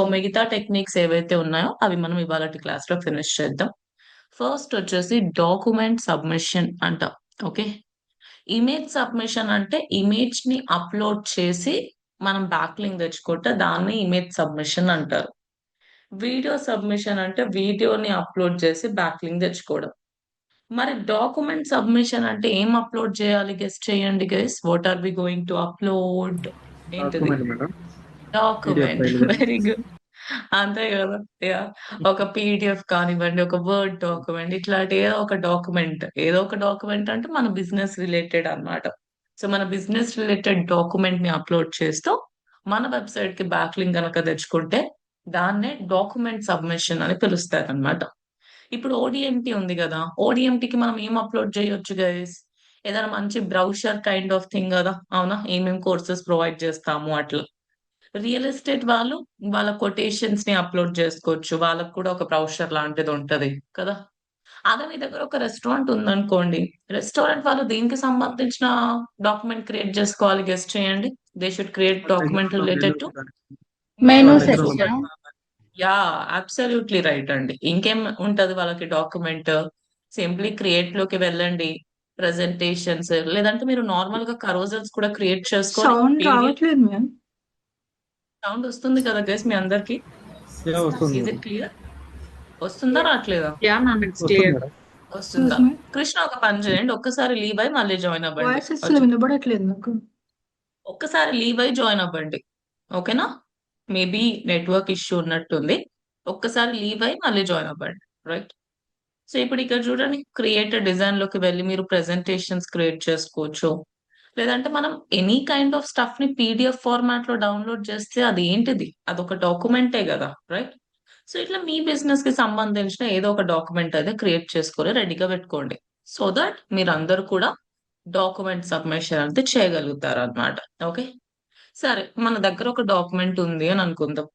మిగతా టెక్నిక్స్ ఏవైతే ఉన్నాయో అవి మనం ఇవాళటి క్లాస్‌లో ఫినిష్ చేద్దాం. ఫస్ట్ వచ్చేసి డాక్యుమెంట్ సబ్మిషన్ అంట. ఓకే. ఇమేజ్ సబ్మిషన్ అంటే ఇమేజ్‌ని అప్‌లోడ్ చేసి మనం బ్యాక్‌లింక్ తెచ్చుకుంటే దాన్ని ఇమేజ్ సబ్మిషన్ అంటారు. వీడియో సబ్మిషన్ అంటే వీడియోని అప్‌లోడ్ చేసి బ్యాక్‌లింక్ తెచ్చుకోవడం. మరి డాక్యుమెంట్ సబ్మిషన్ అంటే ఏం అప్‌లోడ్ చేయాలి? గెస్ చేయండి guys. What are we going to upload? ఏంటిది? Document madam. PDF document. File గాని. Very good. అంతే గదా! యాహ్! ఒక పీడీఎఫ్ కానివ్వండి, ఒక వర్డ్ డాక్యుమెంట్ ఇట్లాంటి ఏదో ఒక డాక్యుమెంట్. ఏదో ఒక డాక్యుమెంట్ అంటే మన బిజినెస్ రిలేటెడ్ అన్నమాట. సో, మన బిజినెస్ రిలేటెడ్ డాక్యుమెంట్‌ని అప్‌లోడ్ చేస్తూ మన వెబ్‌సైట్‌కి బ్యాక్‌లింక్ గనక తెచ్చుకుంటే దాన్నే డాక్యుమెంట్ సబ్మిషన్ అని పిలుస్తారన్నమాట. ఇప్పుడు ఓడీఎంటీ ఉంది గదా! ఓడీఎంటీకి మనం ఏం అప్‌లోడ్ చేయొచ్చు గైస్? ఏదైనా మంచి బ్రౌషర్ కైండ్ ఆఫ్ థింగ్ గదా! అవునా? ఏమేం కోర్సెస్ ప్రొవైడ్ చేస్తాము అట్లా. రియల్ ఎస్టేట్ వాళ్ళు వాళ్ళ కొటేషన్స్‌ని అప్‌లోడ్ చేసుకోవచ్చు. వాళ్ళకి కూడా ఒక బ్రౌషర్ లాంటిదుంటది కదా! అదే మీ దగ్గర ఒక రెస్టారెంట్ ఉందనుకోండి. రెస్టారెంట్ వాళ్ళు దేనికి సంబంధించిన డాక్యుమెంట్ క్రియేట్ జేసుకోవాలి గెస్ చేయండి? దే షుడ్ క్రియేట్ వాళ్ళ దగ్గర డాక్యుమెంట్ ఉన్న మెనూ రిలేటెడ్ టు దాని మెనూ మెనూ వాళ్ళ దగ్గర ఉన్న తెచ్చుకోవాలి. Section. Menu yeah! Absolutely right అండి. ఇంకేం ఉంటది వాళ్ళకి డాక్యుమెంట్? సింప్లీ క్రియేట్‌లోకి వెళ్ళండి. ప్రెజెంటేషన్స్ లేదంటే మీరు నార్మల్‌గా కరోజల్స్ కూడా క్రియేట్ చేసుకొని సౌండ్ పీడీఎఫ్ రావట్లేదు మ్యామ్. సౌండ్ వస్తుంది కదా గైస్ మీ అందరికి? వస్తుంది ఈస్ మేడం. It clear? వస్తుందా? రాట్లేదా? Yeah, ma'am, it's వస్తుంది clear. మేడం. వస్తుందా? Excuse me. కృష్ణ ఒక పని చేయండి. ఒక్కసారి లీవ్ అయ్యి మళ్ళీ జాయిన్ అవ్వండి. వాయిస్ అస్సలు వచ్చి వినబడట్లేదు నాకు. ఒక్కసారి లీవ్ అయ్యి జాయిన్ అవ్వండి. ఓకేనా? మేబీ నెట్వర్క్ ఇష్యూ ఉన్నట్టుంది. ఒక్కసారి లీవ్ అయ్యి మళ్ళీ జాయిన్ అవ్వండి. రైట్. సో, ఇప్పుడు ఇక్కడ చూడండి క్రియేట్ డిజైన్‌లోకి వెళ్లి మీరు ప్రెజెంటేషన్స్ క్రియేట్ చేసుకోవచ్చు. లేదంటే మనం ఎనీ కైండ్ ఆఫ్ స్టఫ్‌ని పీడీఎఫ్ ఫార్మాట్‌లో డౌన్‌లోడ్ చేస్తే అది ఏంటిది? అదొక డాక్యుమెంటే గదా! రైట్? సో, ఇట్లా మీ బిజినెస్‌కి సంబంధించిన ఏదో ఒక డాక్యుమెంట్ అయితే క్రియేట్ చేసుకొని రెడీగా పెట్టుకోండి. సో థట్ మీరందరూ కూడా డాక్యుమెంట్ సబ్మిషన్ అయితే చేయగలుగుతారనమాట. ఓకే. సరే మన దగ్గర ఒక డాక్యుమెంట్ ఉంది అని అనుకుందాం.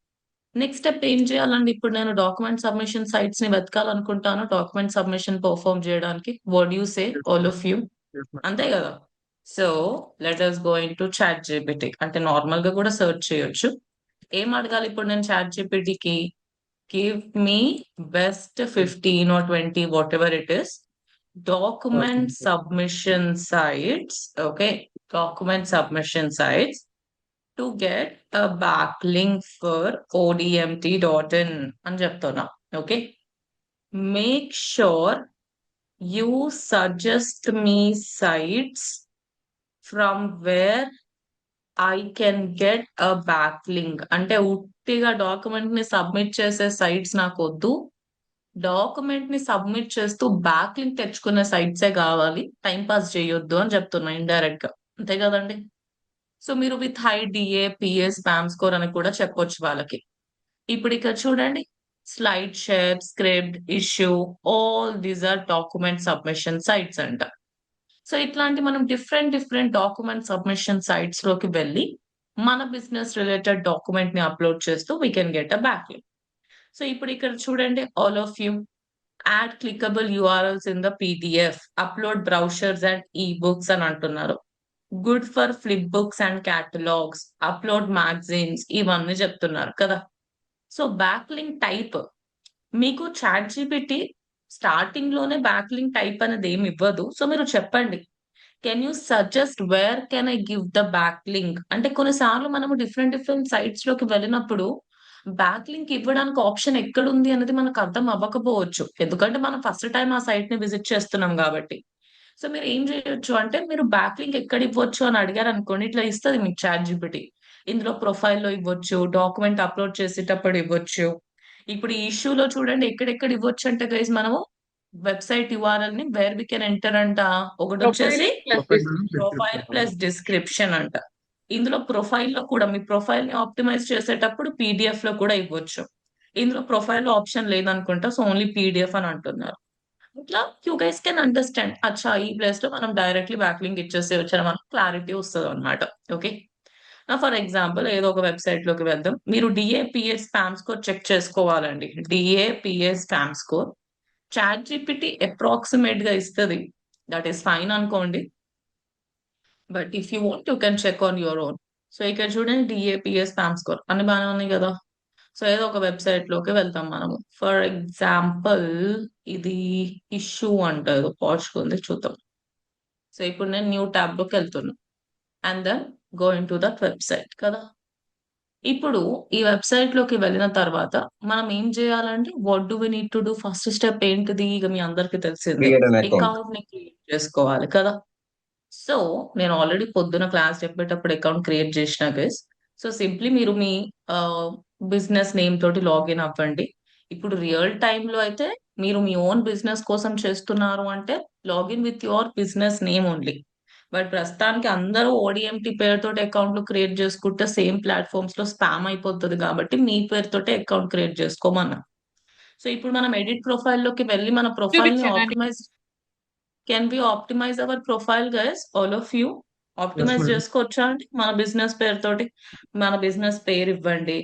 నెక్స్ట్ స్టెప్ ఏం చేయాలండి? ఇప్పుడు నేను డాక్యుమెంట్ సబ్మిషన్ సైట్స్‌ని వెతకాలనుకుంటాను. డాక్యుమెంట్ సబ్మిషన్ పెర్ఫార్మ్ చేయడానికి. What do you say Yes, all madam. Of you? Yes, madam. అంతే గదా! So, let us go into ChatGPT. అంటే నార్మల్‌గా కూడా సెర్చ్ చేయొచ్చు. ఏం అడగాలి ఇప్పుడు నేను చాట్‌జీపీటీకి? Give me best 15 or 20 whatever it is document document. submission sites. Okay, document submission sites to get a backlink for odmt.in అని చెప్తున్నా. Okay. Make sure you suggest me sites from where I can get a backlink. అంటే ఉట్టిగా document ని submit చేసే sites నాకొద్దు. Document ని submit చేస్తూ బ్యాక్లింక్ తెచ్చుకునే సైట్సే కావాలి. టైం పాస్ చేయొద్దు అని చెప్తున్నా ఇండైరెక్ట్ గా. అంతే కదండి. సో మీరు with high DA, PA, spam score అని కూడా చెప్పొచ్చు వాళ్ళకి. ఇప్పుడు ఇక్కడ చూడండి SlideShare, Scribd, Issuu, all these are document submission sites అంట. సో ఇట్లాంటి మనం different different document submission sites లోకి వెళ్ళి మన బిజినెస్ రిలేటెడ్ డాక్యుమెంట్ ని అప్లోడ్ చేస్తూ we can get a backlink. So ఇప్పుడు ఇక్కడ చూడండి all of you add clickable URLs in the PDF, upload brochures and ebooks అని అంటున్నారు. Good for flip books and catalogues, upload magazines ఇవన్నీ చెప్తున్నారు కదా. సో బ్యాక్లింక్ టైప్ మీకు చాట్ జీపీటీ స్టార్టింగ్ లోనే బ్యాక్లింక్ టైప్ అనేది ఏమి ఇవ్వదు. సో మీరు చెప్పండి can you suggest where can I give the back link అంటే కొన్నిసార్లు మనము డిఫరెంట్ డిఫరెంట్ సైట్స్ లోకి వెళ్ళినప్పుడు బ్యాక్ లింక్ ఇవ్వడానికి ఆప్షన్ ఎక్కడుంది అనేది మనకు అర్థం అవ్వకపోవచ్చు. ఎందుకంటే మనం ఫస్ట్ టైం ఆ సైట్ ని విజిట్ చేస్తున్నాం కాబట్టి. సో మీరు ఏం చేయొచ్చు అంటే మీరు బ్యాక్ లింక్ ఎక్కడ ఇవ్వచ్చు అని అడిగారు అనుకోండి ఇట్లా ఇస్తది మీకు చాట్ జీపీటీ. ఇందులో ప్రొఫైల్‌లో ఇవ్వచ్చు, డాక్యుమెంట్ అప్లోడ్ చేసేటప్పుడు ఇవ్వచ్చు. ఇప్పుడు ఈ ఇష్యూలో చూడండి ఎక్కడెక్కడ ఇవ్వచ్చు అంటే గైస్ మనము వెబ్‌సైట్ యూఆర్ఎల్‌ని వేర్ వి కెన్ ఎంటర్ అంట. Profile ఒకటొచ్చేసి plus profile madam. description. Profile description. Plus description అంట. ఇందులో ప్రొఫైల్‌లో కూడా మీ ప్రొఫైల్‌ని ఆప్టిమైజ్ చేసేటప్పుడు పీడీఎఫ్‌లో కూడా ఇవ్వచ్చు. ఇందులో ప్రొఫైల్‌లో ఆప్షన్ లేదనుకుంటా. సో, ఓన్లీ పీడీఎఫ్ అని అంటున్నారు. ఇట్లా యూ గైస్ కెన్ అండర్‌స్టాండ్. అచ్చా! ఈ ప్లేస్‌లో మనం డైరెక్ట్‌లీ బ్యాక్‌లింక్ ఇచ్చేసేయొచ్చు అని మనకు క్లారిటీ వస్తదనమాట. ఓకే. ఫర్ ఎగ్జాంపుల్ ఏదో ఒక వెబ్‌సైట్‌లోకి వెళ్దాం. మీరు డీఏపీఏ స్పామ్ స్కోర్ చెక్ చేసుకోవాలండి. డీఏపీఏ స్పామ్ స్కోర్ చాట్‌జీపీటీ అప్రాక్సిమేట్‌గా ఇస్తది. దట్ ఈస్ ఫైన్ అనుకోండి. But if you want you can check on your own. So ఇక్కడ చూడండి డీఏపీఏ స్పామ్ స్కోర్ అన్ని బానే ఉన్నాయి గదా! సో ఏదో ఒక వెబ్సైట్ లోకి వెళ్తాం మనము. ఫర్ ఎగ్జాంపుల్ ఇది ఇష్యూ అంటారు, పాష్గా ఉంది, చూద్దాం. సో ఇప్పుడు నేను న్యూ ట్యాబ్ లోకి వెళ్తున్నా and then going to that website కదా. ఇప్పుడు ఈ వెబ్సైట్ లోకి వెళ్ళిన తర్వాత మనం ఏం చేయాలంటే, what do we need to do, first step ఏంటిది, ఇక మీ అందరికి తెలిసిందే, Create an account. అకౌంట్ ని క్రియేట్ చేసుకోవాలి కదా. సో నేను ఆల్రెడీ పొద్దున క్లాస్ చెప్పేటప్పుడు అకౌంట్ క్రియేట్ చేసిన గైస్. సో సింప్లీ మీరు మీ బిజినెస్ నేమ్ తోటి లాగిన్ అవ్వండి. ఇప్పుడు రియల్ లో అయితే మీరు మీ ఓన్ బిజినెస్ కోసం చేస్తున్నారు అంటే login with your business name only. But ప్రస్తుతానికి అందరూ ఓడిఎంటి పేరుతోటి అకౌంట్లు క్రియేట్ చేసుకుంటే సేమ్ ప్లాట్ఫామ్స్ లో స్పామ్ అయిపోతుంది కాబట్టి మీ పేరుతోటి అకౌంట్ క్రియేట్ చేసుకోమన్నా. సో ఇప్పుడు మనం ఎడిట్ ప్రొఫైల్ లోకి వెళ్ళి మన ప్రొఫైల్ ని చూపించండి. Optimise, can we optimise our profile guys, all of you Yes, optimise madam. చేసుకోవచ్చా అండి మన బిజినెస్ పేరుతోటి? మన బిజినెస్ పేరు ఇవ్వండి,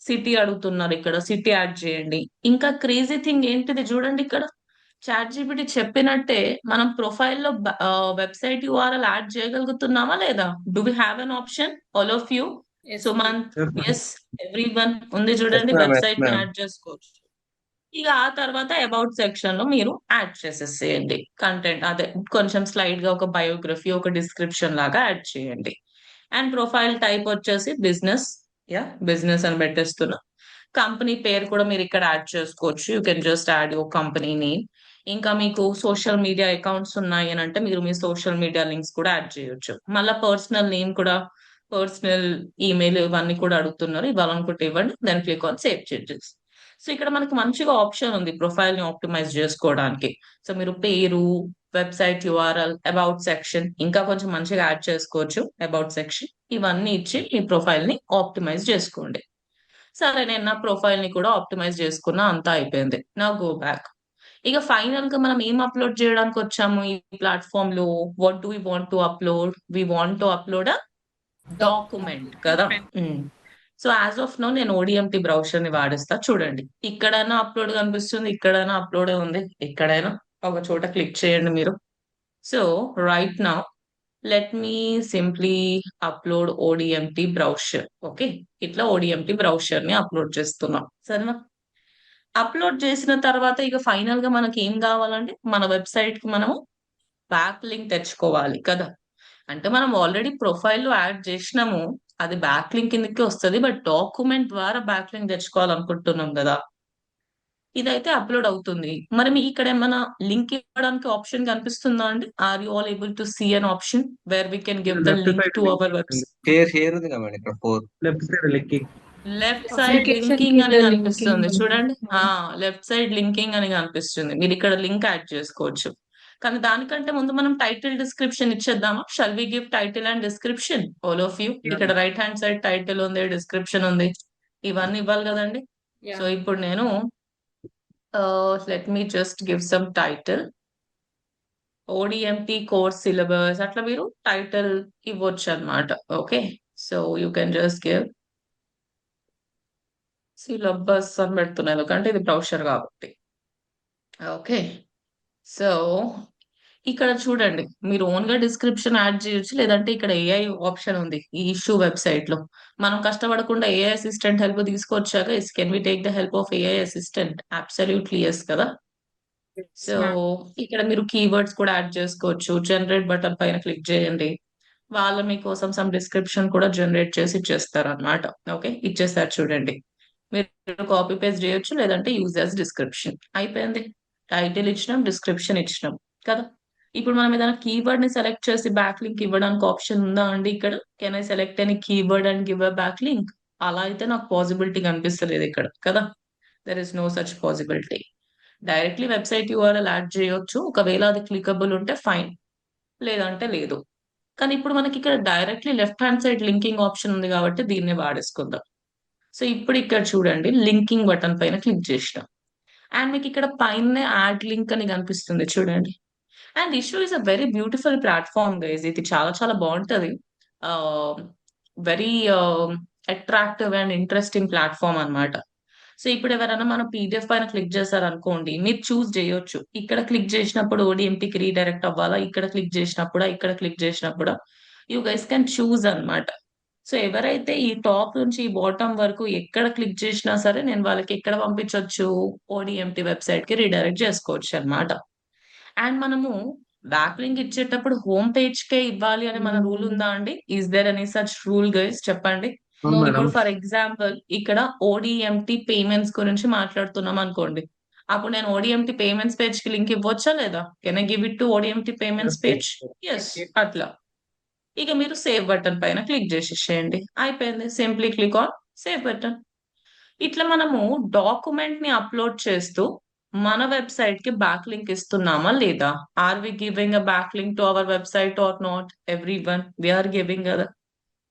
సిటీ అడుగుతున్నారు, ఇక్కడ సిటీ యాడ్ చేయండి. ఇంకా క్రేజీ థింగ్ ఏంటిది చూడండి, ఇక్కడ చాట్ జీపీటీ చెప్పినట్టే మనం ప్రొఫైల్ లో వెబ్సైట్ యూఆర్ఎల్ యాడ్ చేయగలుగుతున్నామా లేదా? Do we have an option, all of you? Yes, Sumanth, Yes, madam. Yes, everyone ఉంది Yes, చూడండి, ma'am. Yes, వెబ్సైట్ ని ma'am. యాడ్ చేసుకోవచ్చు. ఇక ఆ తర్వాత అబౌట్ సెక్షన్ లో మీరు యాడ్ చేసేసేయండి కంటెంట్, అదే కొంచెం స్లైడ్ గా ఒక బయోగ్రఫీ, ఒక డిస్క్రిప్షన్ లాగా యాడ్ చేయండి. అండ్ ప్రొఫైల్ టైప్ వచ్చేసి బిజినెస్, బిజినెస్ అని పెట్టేస్తున్నా. కంపెనీ పేరు కూడా మీరు ఇక్కడ యాడ్ చేసుకోవచ్చు, you can just add your company name. ఇంకా మీకు సోషల్ మీడియా అకౌంట్స్ ఉన్నాయి అని అంటే మీరు మీ సోషల్ మీడియా లింక్స్ కూడా యాడ్ చేయొచ్చు. మళ్ళీ పర్సనల్ నేమ్ కూడా, పర్సనల్ ఈమెయిల్ ఇవన్నీ కూడా అడుగుతున్నారు, ఇవ్వాలనుకుంటే ఇవ్వండి, then click on save changes. So ఇక్కడ మనకి మంచిగా ఆప్షన్ ఉంది ప్రొఫైల్ ని ఆప్టిమైజ్ చేసుకోవడానికి. సో మీరు పేరు, వెబ్సైట్ యూఆర్ఎల్, అబౌట్ సెక్షన్, ఇంకా కొంచెం మంచిగా యాడ్ చేసుకోవచ్చు అబౌట్ సెక్షన్, ఇవన్నీ ఇచ్చి మీ ప్రొఫైల్ ని ఆప్టిమైజ్ చేసుకోండి. సరే నేను నా ప్రొఫైల్ ని కూడా ఆప్టిమైజ్ చేసుకున్నా, అంతా అయిపోయింది. నా గో బ్యాక్. ఇక ఫైనల్ గా మనం ఏం అప్లోడ్ చేయడానికి వచ్చాము ఈ ప్లాట్ఫామ్ లో? What do we want to upload? We want to upload a document కదా. సో యాజ్ ఆఫ్ నో నేను ఓడిఎంటి బ్రౌజర్ ని వాడిస్తా. చూడండి, ఇక్కడైనా అప్లోడ్ కనిపిస్తుంది, ఇక్కడైనా అప్లోడ్ ఉంది, ఎక్కడైనా ఒక చోట క్లిక్ చేయండి మీరు. So right now let me simply upload ODMT brochure. Okay, ఇట్లా ఓడిఎంటి బ్రౌజర్ ని అప్లోడ్ చేస్తున్నాం, సరేనా? అప్లోడ్ చేసిన తర్వాత ఇక ఫైనల్ గా మనకి ఏం కావాలంటే మన వెబ్సైట్ కి మనము బ్యాక్ లింక్ తెచ్చుకోవాలి కదా. అంటే మనం ఆల్రెడీ ప్రొఫైల్ లో యాడ్ చేసినాము, అది బ్యాక్ లింక్ కిందకి వస్తుంది, బట్ డాక్యుమెంట్ ద్వారా బ్యాక్ లింక్ తెచ్చుకోవాలనుకుంటున్నాం కదా. ఇదైతే అప్లోడ్ అవుతుంది. మరి మీకు ఇక్కడ ఏమైనా లింక్ ఇవ్వడానికి ఆప్షన్ కనిపిస్తుందా అండి? Are you all able to see an option where we can give the Left link side to our linking. Website? Share ఉంది కదా మేడం ఇక్కడ 4. Left side linking. Left side Application linking అని కింద కనిపిస్తుంది linking. చూడండి. Left side linking అని కనిపిస్తుంది, మీరు ఇక్కడ లింక్ యాడ్ చేసుకోవచ్చు. కానీ దానికంటే ముందు మనం టైటిల్ డిస్క్రిప్షన్ ఇచ్చేద్దామా? Shall we give title and description, all of you? Yeah. ఇక్కడ రైట్ హ్యాండ్ సైడ్ టైటిల్ ఉంది, డిస్క్రిప్షన్ ఉంది, ఇవన్నీ ఇవ్వాలి కదండి. Yeah. సో ఇప్పుడు నేను let me just give some title, ODMT course syllabus, అట్లా మీరు టైటిల్ ఇవ్వచ్చు అనమాట. Okay, so you can just give syllabus అని పెడుతున్నాను, ఎందుకంటే ఇది బ్రౌషర్ కాబట్టి. ఓకే, సో ఇక్కడ చూడండి, మీరు ఓన్ గా డిస్క్రిప్షన్ యాడ్ చేయొచ్చు, లేదంటే ఇక్కడ ఏఐ ఆప్షన్ ఉంది ఈ ఇష్యూ వెబ్సైట్ లో. మనం కష్టపడకుండా ఏఐ అసిస్టెంట్ హెల్ప్ తీసుకోవచ్చాక, is can we take the help of AI assistant? Absolutely yes కదా. సో ఇక్కడ మీరు కీవర్డ్స్ కూడా యాడ్ చేసుకోవచ్చు. జనరేట్ బటన్ పైన క్లిక్ చేయండి, వాళ్ళు మీకోసం సమ్ డిస్క్రిప్షన్ కూడా జనరేట్ చేసి ఇచ్చేస్తారు అనమాట. ఓకే, ఇచ్చేస్తారు చూడండి, మీరు కాపీ పేస్ట్ చేయొచ్చు, లేదంటే యూజ్ యాజ్ డిస్క్రిప్షన్. అయిపోయింది, టైటిల్ ఇచ్చినాం, డిస్క్రిప్షన్ ఇచ్చినాం కదా. ఇప్పుడు మనం ఏదైనా కీవర్డ్ ని సెలెక్ట్ చేసి బ్యాక్ లింక్ ఇవ్వడానికి ఆప్షన్ ఉందా అండి ఇక్కడ? Can I select any keyword and give a back link? అలా అయితే నాకు పాసిబిలిటీ కనిపిస్తలేదు ఇక్కడ కదా. There is no such possibility. Directly website URL add చేయొచ్చు, ఒకవేళ అది క్లికబుల్ ఉంటే ఫైన్, లేదంటే లేదు. కానీ ఇప్పుడు మనకి ఇక్కడ directly left hand side linking option ఉంది కాబట్టి దీన్నే వాడేసుకుందాం. సో ఇప్పుడు ఇక్కడ చూడండి, లింకింగ్ బటన్ పైన క్లిక్ చేసిన అండ్ మీకు ఇక్కడ పైన యాడ్ లింక్ అని కనిపిస్తుంది చూడండి. And issue is a very beautiful platform guys, ఇది చాలా చాలా బాగుంటది, very attractive and interesting platform అన్నమాట. సో ఇప్పుడు ఎవరైనా మన పీడిఎఫ్ పైన క్లిక్ చేశారు అనుకోండి, మీరు చూస్ చేయొచ్చు, ఇక్కడ క్లిక్ చేసినప్పుడు ఓడిఎంటికి రీడైరెక్ట్ అవ్వాలా, ఇక్కడ క్లిక్ చేసినప్పుడు, ఇక్కడ క్లిక్ చేసినప్పుడు, యూ గైస్ కెన్ చూస్ అన్నమాట. సో ఎవరైతే ఈ టాప్ నుంచి ఈ బాటమ్ వరకు ఎక్కడ క్లిక్ చేసినా సరే నేను వాళ్ళకి ఎక్కడ పంపించవచ్చు, ఓడిఎంటి వెబ్సైట్ కి రీడైరెక్ట్ చేసుకోవచ్చు అన్నమాట. అండ్ మనము బ్యాక్ లింక్ ఇచ్చేటప్పుడు హోమ్ పేజ్ కే ఇవ్వాలి అని మన రూల్ ఉందా అండి? Is there any such rule guys, చెప్పండి. అవును మేడం. ఇప్పుడు ఫర్ ఎగ్జాంపుల్ ఇక్కడ ఓడిఎంటి పేమెంట్స్ గురించి మాట్లాడుతున్నాం అనుకోండి, అప్పుడు నేను ఓడిఎంటి పేమెంట్స్ పేజ్ కి లింక్ ఇవ్వచ్చా లేదా? Can I give it to ODMT payments page? Yes. అట్లా ఇక మీరు సేవ్ బటన్ పైన క్లిక్ చేసేసేయండి, అయిపోయింది. Simply click on save button. ఇట్లా మనము డాక్యుమెంట్ ని అప్లోడ్ చేస్తూ మన వెబ్సైట్ కి బ్యాక్ లింక్ ఇస్తున్నామా లేదా? Are we giving a back link to our website or not? Everyone we are giving కదా.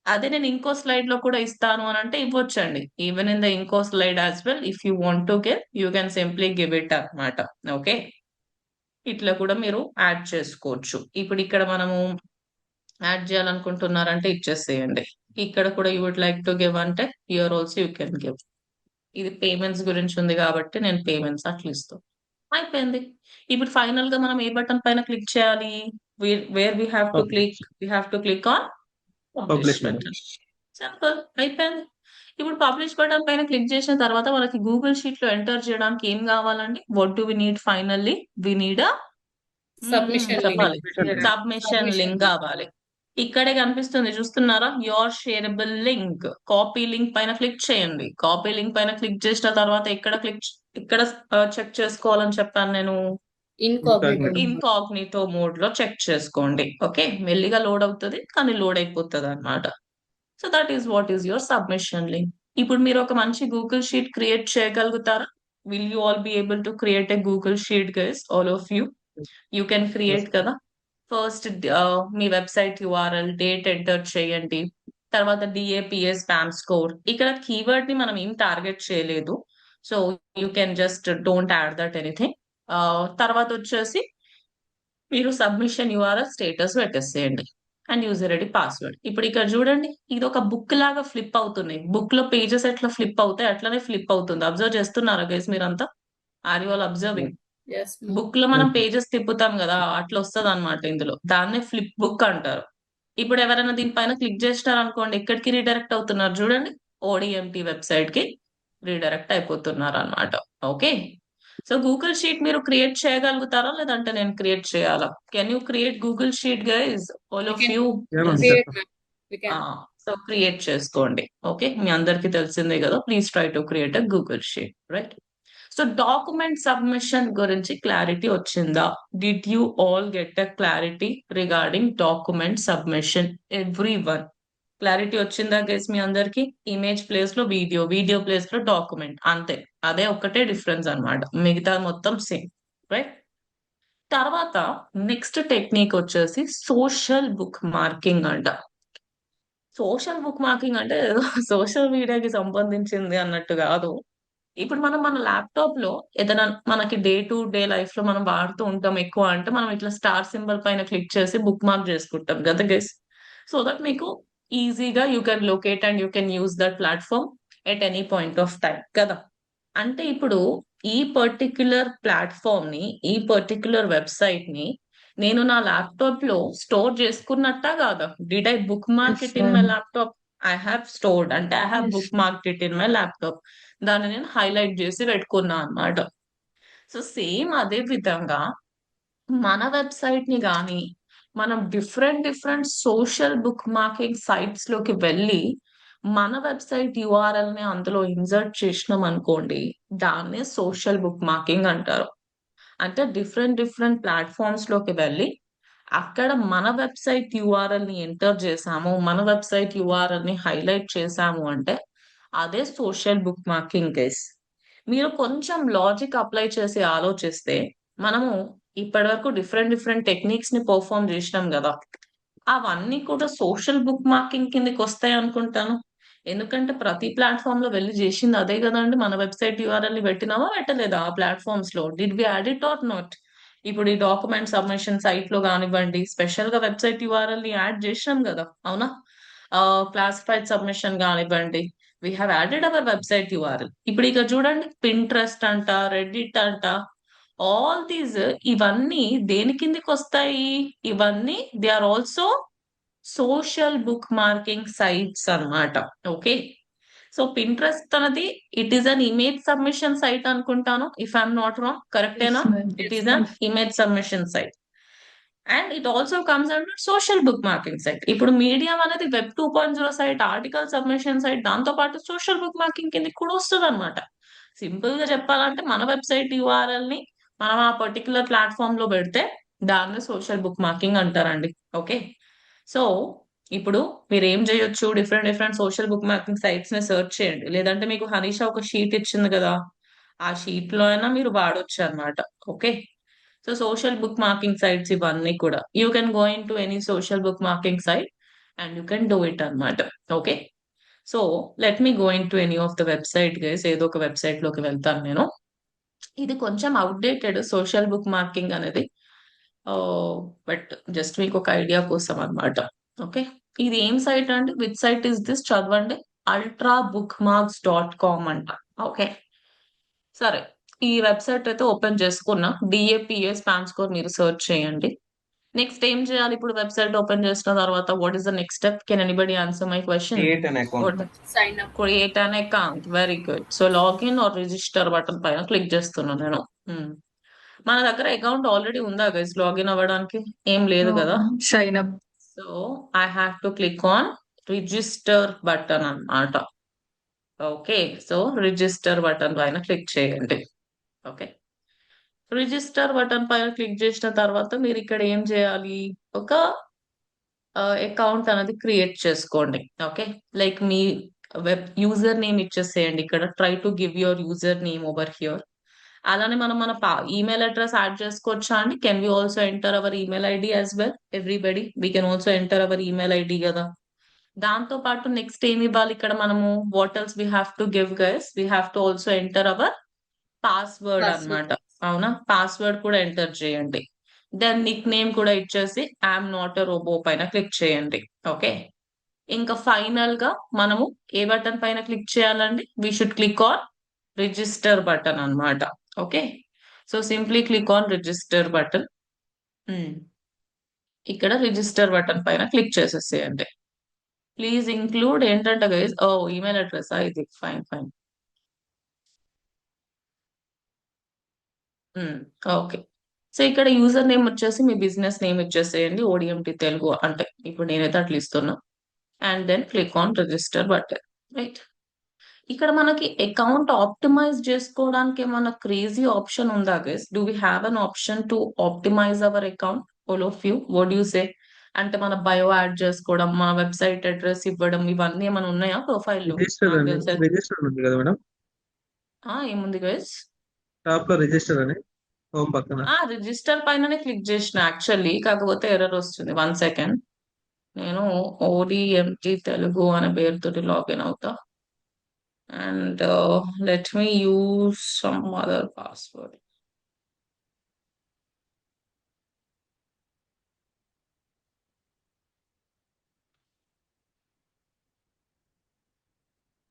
అదే నేను ఇంకో స్లైడ్ లో కూడా ఇస్తాను అని అంటే ఇవ్వచ్చండి. ఈవెన్ ఇన్ ద ఇంకో slide as well, if you want to give you can simply give it అన్నమాట. ఓకే, ఇట్లా కూడా మీరు యాడ్ చేసుకోవచ్చు. ఇప్పుడు ఇక్కడ మనము యాడ్ చేయాలనుకుంటున్నారంటే ఇచ్చేసేయండి. ఇక్కడ కూడా you would like to give అంటే you're also you can give. ఇది పేమెంట్స్ గురించి ఉంది కాబట్టి నేను పేమెంట్స్ అట్లా ఇస్తాను, అయిపోయింది. ఇప్పుడు ఫైనల్ గా మనం ఏ బటన్ పైన క్లిక్ చేయాలి? Where we have to click, we have to click on publish publish madam. Button. Simple, అయిపోయింది. ఇప్పుడు పబ్లిష్ బటన్ పైన క్లిక్ చేసిన తర్వాత మనకి గూగుల్ షీట్ లో ఎంటర్ చేయడానికి ఏం కావాలండి? What do we need finally? We need submission link. చెప్పాలి, Submission. సబ్మిషన్ లింక్ కావాలి. ఇక్కడే కనిపిస్తుంది చూస్తున్నారా, your shareable link. Copy link పైన క్లిక్ చేయండి. కాపీ లింక్ పైన క్లిక్ చేసిన తర్వాత ఇక్కడ చెక్ చేసుకోవాలని చెప్పాను నేను, ఇన్కాగ్నిటో. ఇన్కాగ్నిటో మోడ్ లో చెక్ చేసుకోండి. ఓకే, మెల్లిగా లోడ్ అవుతుంది కానీ లోడ్ అయిపోతుంది అన్నమాట. So that is what is your submission link. ఇప్పుడు మీరు ఒక మంచి గూగుల్ షీట్ క్రియేట్ చేయగలుగుతారా? Will you all be able to create a Google sheet guys, all of you? You can create కదా. ఫస్ట్ మీ వెబ్సైట్ యూఆర్ఎల్, డేట్ ఎంటర్ చేయండి. తర్వాత డిఏపిఎస్ spam score. ఇక్కడ keyword ని మనం ఏం టార్గెట్ చేయలేదు, so you can just don't add that anything. తర్వాత వచ్చేసి మీరు సబ్మిషన్ యూఆర్ఎల్ స్టేటస్ పెట్టేసేయండి అండ్ యూజర్ ఐడి పాస్వర్డ్. ఇప్పుడు ఇక్కడ చూడండి, ఇది ఒక బుక్ లాగా ఫ్లిప్ అవుతున్నాయి. బుక్ లో పేజెస్ ఎట్లా ఫ్లిప్ అవుతాయి అట్లనే ఫ్లిప్ అవుతుంది. అబ్జర్వ్ చేస్తున్నారా గైస్ మీరంతా? Are you all observing? Yes, ma'am. Book లో మనం పేజెస్ తిప్పుతాం కదా, అట్లా వస్తుంది అనమాట. ఇందులో దాన్నే ఫ్లిప్ బుక్ అంటారు. ఇప్పుడు ఎవరైనా దీనిపైన క్లిక్ చేసినారు అనుకోండి, ఎక్కడికి రీడైరెక్ట్ అవుతున్నారు చూడండి, ఓడిఎంటి వెబ్సైట్ కి రీడైరెక్ట్ అయిపోతున్నారు అన్నమాట. ఓకే, సో గూగుల్ షీట్ మీరు క్రియేట్ చేయగలుగుతారా లేదంటే నేను క్రియేట్ చేయాలా? Can you create Google sheet guys, all of you? Yeah, ma'am. Create, ma'am. We can. So create చేసుకోండి. ఓకే, మీ అందరికి తెలిసిందే కదా. Please try to create a Google sheet, right? So document submission గురించి clarity వచ్చిందా? Did you all get a clarity regarding document submission? Every one clarity వచ్చిందా guys మీ అందరికి? Image place లో వీడియో, వీడియో ప్లేస్ లో డాక్యుమెంట్, అంతే. అదే ఒక్కటే డిఫరెన్స్ అన్నమాట, మిగతా మొత్తం సేమ్, రైట్? తర్వాత నెక్స్ట్ టెక్నిక్ వచ్చేసి సోషల్ బుక్ మార్కింగ్ అంట. సోషల్ బుక్ మార్కింగ్ అంటే ఏదో సోషల్ మీడియాకి సంబంధించింది అన్నట్టు కాదు. ఇప్పుడు మనం మన ల్యాప్టాప్ లో ఏదైనా మనకి డే టు డే లైఫ్ లో మనం వాడుతూ ఉంటాం ఎక్కువ అంటే, మనం ఇట్లా స్టార్ సింబల్ పైన క్లిక్ చేసి బుక్ మార్క్ చేసుకుంటాం కదా గైస్. సో దట్ మీకు ఈజీగా you can locate and you can use that platform at any point of time కదా. అంటే ఇప్పుడు ఈ పర్టిక్యులర్ ప్లాట్ఫామ్ ని, ఈ పర్టిక్యులర్ వెబ్సైట్ ని నేను నా ల్యాప్టాప్ లో స్టోర్ చేసుకున్నట్టా కాదా? Did I bookmark it in my laptop? I have stored అంటే I have bookmark it in my laptop. దాన్ని నేను హైలైట్ చేసి పెట్టుకున్నా అన్నమాట. సో సేమ్ అదే విధంగా మన వెబ్సైట్ ని కానీ మనం different different social bookmarking sites లోకి వెళ్ళి మన వెబ్సైట్ యూఆర్ఎల్ ని అందులో ఇన్సర్ట్ చేసినాం అనుకోండి, దాన్నే సోషల్ బుక్ మార్కింగ్ అంటారు. అంటే డిఫరెంట్ డిఫరెంట్ ప్లాట్ఫామ్స్ లోకి వెళ్ళి అక్కడ మన వెబ్సైట్ యూఆర్ఎల్ ని ఎంటర్ చేసాము, మన వెబ్సైట్ యూఆర్ఎల్ ని హైలైట్ చేసాము అంటే అదే సోషల్ బుక్ మార్కింగ్ కేస్. మీరు కొంచెం లాజిక్ అప్లై చేసి ఆలోచిస్తే, మనము ఇప్పటి వరకు డిఫరెంట్ డిఫరెంట్ టెక్నిక్స్ ని పర్ఫామ్ చేసినాం కదా, అవన్నీ కూడా సోషల్ బుక్ మార్కింగ్ కిందకి వస్తాయి అనుకుంటాను. ఎందుకంటే ప్రతి ప్లాట్ఫామ్ లో వెళ్ళి చేసింది అదే కదండి. మన వెబ్సైట్ యూఆర్ఎల్ ని పెట్టినామా పెట్టలేదా ఆ ప్లాట్ఫామ్స్ లో? Did we add it or not? ఇప్పుడు ఈ డాక్యుమెంట్ సబ్మిషన్ సైట్ లో కానివ్వండి, స్పెషల్ గా వెబ్సైట్ యూఆర్ఎల్ ని యాడ్ చేసినాం కదా, అవునా? క్లాసిఫైడ్ సబ్మిషన్ కానివ్వండి, we have added hour website URL. ఇప్పుడు ఇక చూడండి, పింట్రెస్ట్ అంట, రెడ్డిట్ అంట, ఆల్ దీస్, ఇవన్నీ దేని కిందికి వస్తాయి? ఇవన్నీ they are also social bookmarking sites అన్నమాట. ఓకే. సో పింట్రెస్ట్ అనేది it is an image submission site అనుకుంటాను, ఇఫ్ ఐఎమ్ నాట్ రాంగ్, కరెక్టేనా? Yes, ma'am. It is an image submission site and it also comes under social bookmarking site. ఇప్పుడు Medium అనేది web 2.0 site, article submission site, దాంతో పాటు social book marking కింద కూడా వస్తుంది అనమాట. సింపుల్ గా చెప్పాలంటే మన వెబ్సైట్ యూఆర్ఎల్ ని మనం ఆ పర్టికులర్ ప్లాట్ఫామ్ లో పెడితే దాన్ని సోషల్ బుక్ మార్కింగ్ అంటారండి. ఓకే. సో ఇప్పుడు మీరు ఏం చేయొచ్చు, different different social bookmarking sites ని సెర్చ్ చేయండి, లేదంటే మీకు హనీషా ఒక షీట్ ఇచ్చింది కదా, ఆ షీట్ లో అయినా మీరు వాడొచ్చు అన్నమాట. Okay. So social bookmarking sites ఇవన్నీ కూడా you can go into any social bookmarking site and you can do it అన్నమాట. Okay. So let me go into any of the website guys. ఏదో ఒక website లోకి వెళ్తాను నేను. ఇది కొంచెం అవుట్డేటెడ్ సోషల్ బుక్ మార్కింగ్ అనేది, but just మీకు ఒక ఐడియా కోసం అన్నమాట. ఓకే. ఇది ఏం సైట్ అండి, విచ్ సైట్ ఇస్ దిస్, చదవండి. ultrabookmarks.com అంట. ఓకే. సరే, ఈ వెబ్సైట్ అయితే ఓపెన్ చేసుకున్నా. డిఏపిఏ స్పాన్ స్కోర్ మీరు సెర్చ్ చేయండి. నెక్స్ట్ ఏం చేయాలి ఇప్పుడు వెబ్సైట్ ఓపెన్ చేసిన తర్వాత? What is the next step? Can anybody answer my question? Create an account. Sign up. Create an account. Very good. So login are register button పైన click చేస్తున్నాను నేను. మన దగ్గర అకౌంట్ ఆల్రెడీ ఉందా గైస్? లాగిన్ అవ్వడానికి ఏం లేదు కదా. Sign up. So I have to click on register button అన్నమాట. ఓకే. సో రిజిస్టర్ బటన్ పైన క్లిక్ చేయండి. ఓకే. రిజిస్టర్ బటన్ పైన క్లిక్ చేసిన తర్వాత మీరు ఇక్కడ ఏం చేయాలి, ఒక అకౌంట్ అనేది క్రియేట్ చేసుకోండి. ఓకే. లైక్ మీ వెబ్ యూజర్ నేమ్ ఇచ్చేసేయండి ఇక్కడ. Try to give your username over here. అలానే మనం మన ఈమెయిల్ అడ్రస్ యాడ్ చేసుకోవచ్చా అండి? Can we also enter our email ID as well? Everybody we can also enter our email ID కదా. దాంతో పాటు నెక్స్ట్ ఏమి ఇవ్వాలి ఇక్కడ మనము? What else we have to give guys? We have to also enter our password అన్నమాట. అవునా? Password కూడా ఎంటర్ చేయండి. దెన్ నిక్ నేమ్ కూడా ఇచ్చేసి ఐఎమ్ నాట్ ఎ రోబో పైన క్లిక్ చేయండి. ఓకే. ఇంకా ఫైనల్ గా మనము ఏ బటన్ పైన క్లిక్ చేయాలండి? We should click on register button అన్నమాట. Okay. So simply click on register button. ఇక్కడ రిజిస్టర్ బటన్ పైన క్లిక్ చేసేసేయండి. ప్లీజ్ ఇంక్లూడ్ ఏంటంటే గైస్, ఈమెయిల్ అడ్రస్ ఇది. Fine fine. ఓకే. సో ఇక్కడ యూజర్ నేమ్ వచ్చేసి మీ బిజినెస్ నేమ్ ఇచ్చేసేయండి, ఓడిఎంటి తెలుగు అంటే ఇప్పుడు నేనైతే అట్లా ఇస్తున్నా. And then click on register button. Right. ఇక్కడ మనకి అకౌంట్ ఆప్టిమైజ్ చేసుకోవడానికి ఏమైనా క్రేజీ ఆప్షన్ ఉందా guys? Do we have an option to optimise our account? All of you what you say? అంటే మన బయో యాడ్ చేసుకోవడం, మన వెబ్సైట్ అడ్రస్ ఇవ్వడం, ఇవన్నీ ఏమైనా ఉన్నాయా ప్రొఫైల్ లో? రిజిస్టర్ ఉంది కదా మేడం, ఏముంది గైస్? టాప్ లో రిజిస్టర్ అని హోమ్ పక్కన. రిజిస్టర్ పైననే క్లిక్ చేసిన యాక్చువల్లీ, కాకపోతే ఎర్రర్ వస్తుంది. 1 సెకండ్. నేను ఓడిఎంటి తెలుగు అనే పేరుతోటి లాగిన్ అవుతా. And let me use some other password.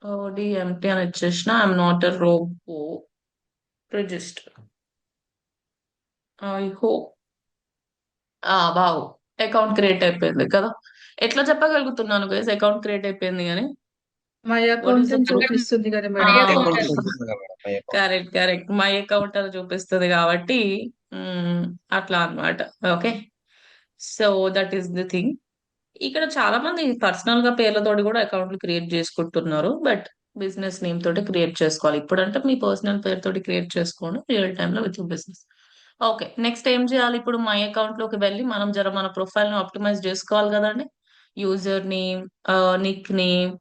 ODMT అని వచ్చేసిన I'm not a robot. Register. I hope. బావు అకౌంట్ క్రియేట్ అయిపోయింది కదా. ఎట్లా చెప్పగలుగుతున్నాను గైస్ అకౌంట్ క్రియేట్ అయిపోయింది అని? మై అకౌంట్ చూపిస్తుంది కదా My madam. account. Correct correct. My account అని చూపిస్తుంది కాబట్టి అట్లా అన్నమాట. Okay. So that is the thing. ఇక్కడ చాలా మంది పర్సనల్ గా పేర్లతోటి కూడా అకౌంట్లు క్రియేట్ చేసుకుంటున్నారు, బట్ బిజినెస్ నేమ్ తోటి క్రియేట్ చేసుకోవాలి. ఇప్పుడంటే మీ పర్సనల్ పేరుతోటి క్రియేట్ చేసుకోండి రియల్ టైమ్ లో విత్ బిజినెస్. ఓకే. నెక్స్ట్ ఏం చేయాలి ఇప్పుడు? మై అకౌంట్ లోకి వెళ్ళి మనం మన ప్రొఫైల్ ని ఆప్టిమైజ్ చేసుకోవాలి కదండి. యూజర్ నేమ్, నిక్ నేమ్,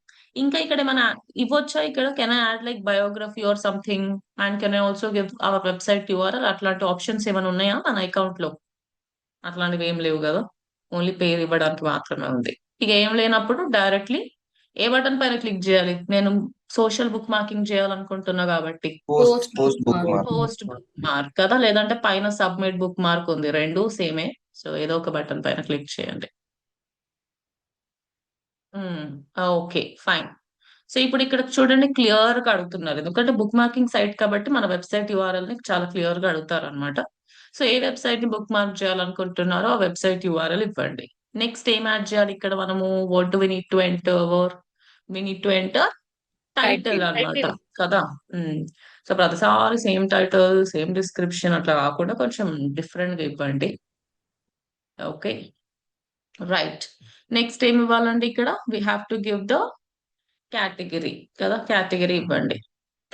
ఇంకా ఇక్కడ ఏమైనా ఇవ్వచ్చా? ఇక్కడ can I add like biography or something and can I also give our website URL? అట్లాంటి ఆప్షన్స్ ఏమైనా ఉన్నాయా మన అకౌంట్ లో? అట్లాంటివి ఏం లేవు కదా, ఓన్లీ పేరు ఇవ్వడానికి మాత్రమే ఉంది. ఇక ఏం లేనప్పుడు డైరెక్ట్లీ ఏ బటన్ పైన క్లిక్ చేయాలి? నేను సోషల్ బుక్ మార్కింగ్ చేయాలనుకుంటున్నా కాబట్టి Post bookmark. Post book mark కదా, లేదంటే పైన సబ్మిట్ బుక్ మార్క్ ఉంది, రెండు సేమే. సో ఏదో ఒక బటన్ పైన క్లిక్ చేయండి. Okay fine. సో ఇప్పుడు ఇక్కడ చూడండి క్లియర్ గా అడుగుతున్నారు, ఎందుకంటే బుక్ మార్కింగ్ సైట్ కాబట్టి మన వెబ్సైట్ యూఆర్ఎల్ ని చాలా క్లియర్ గా అడుగుతారు అనమాట. సో ఏ వెబ్సైట్ ని బుక్ మార్క్ చేయాలనుకుంటున్నారో ఆ వెబ్సైట్ యూఆర్ఎల్ ఇవ్వండి. నెక్స్ట్ ఏం యాడ్ చేయాలి ఇక్కడ మనము? What do we need to enter? We need to enter title Title. అన్నమాట కదా. సో ప్రతిసారి సేమ్ టైటిల్ సేమ్ డిస్క్రిప్షన్ అట్లా కాకుండా కొంచెం డిఫరెంట్ గా ఇవ్వండి. Okay, right. నెక్స్ట్ ఏమి ఇవ్వాలండి ఇక్కడ? We have to give the category కదా, కేటగిరీ ఇవ్వండి.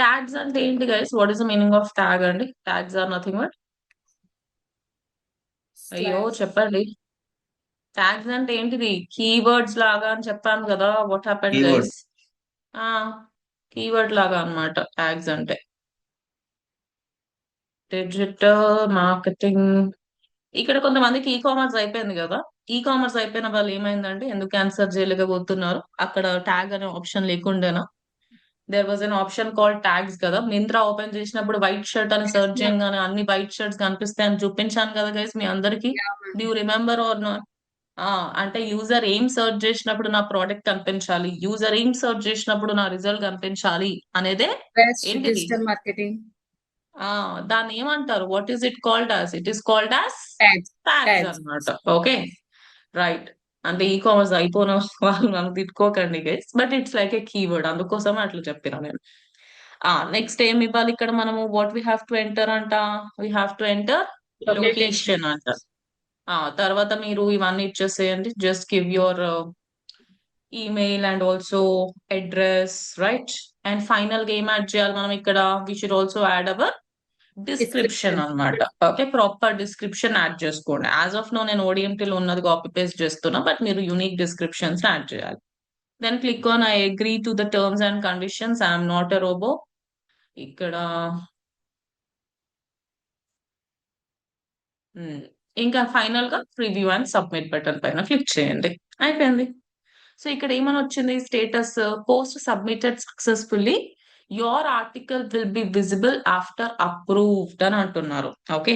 ట్యాగ్స్ అంటే ఏంటి guys? What is the meaning of tag అండి? ట్యాగ్స్ ఆర్ నథింగ్ బట్, అయ్యో Slash. చెప్పండి. ట్యాగ్స్ అంటే ఏంటిది? కీవర్డ్స్ లాగా అని చెప్పాను కదా. What happened Keyword. Guys? Keyword లాగా అన్నమాట ట్యాగ్స్ అంటే. Digital marketing. ఇక్కడ కొంతమందికి ఈ కామర్స్ అయిపోయింది కదా. ఈ కామర్స్ అయిపోయిన వాళ్ళు ఏమైందంటే ఎందుకు ఆన్సర్ చేయలేకపోతున్నారు? అక్కడ ట్యాగ్ అనే ఆప్షన్ లేకుండేనా? There was an option call tags కదా. మింత్రా ఓపెన్ చేసినప్పుడు వైట్ షర్ట్ అని సెర్చ్ ma'am. చేయగానే అన్ని వైట్ షర్ట్స్ కనిపిస్తాయని చూపించాను కదా గైస్ మీ అందరికి. Yeah, ma'am. Do you remember or not? అంటే యూజర్ ఏం సెర్చ్ చేసినప్పుడు నా ప్రోడక్ట్ కనిపించాలి, యూజర్ ఏం సెర్చ్ చేసినప్పుడు నా రిజల్ట్ కనిపించాలి అనేదే Best ఏంటిది? digital marketing. దాన్ని ఏమంటారు? What is it called as? It is called as Tags. Tags Tags. అన్నమాట. Okay, right. అంటే ఈ కామర్స్ అయిపోయిన వాళ్ళు నన్ను తిట్టుకోకండి guys, but it's like a keyword, అందుకోసమే అట్లా చెప్పినా నేను. నెక్స్ట్ ఏమి ఇవ్వాలి ఇక్కడ మనము? What we have to enter అంట? We have to enter location అంట. తర్వాత మీరు ఇవన్నీ ఇచ్చేసేయండి. Just give your email and also address, right. And final గా ఏం యాడ్ చేయాలి మనం ఇక్కడ? We should also add our description Description. అన్నమాట. ఓకే, ప్రాపర్ డిస్క్రిప్షన్ యాడ్ చేసుకోండి. యాజ్ ఆఫ్ నో నేను ODMT లో ఉన్నది కాపీ పేస్ట్ చేస్తున్నా, బట్ మీరు యూనిక్ డిస్క్రిప్షన్స్ యాడ్ చేయాలి. Then click on I agree to the terms and conditions, I'm not a robot. ఇక్కడ ఇంకా ఫైనల్ గా ప్రివ్యూ అండ్ సబ్మిట్ బటన్ పైన క్లిక్ చేయండి. అయిపోయింది. సో ఇక్కడ ఏమని వచ్చింది? Status post submitted successfully, your article will B visible after approved అని అంటున్నారు. ఓకే,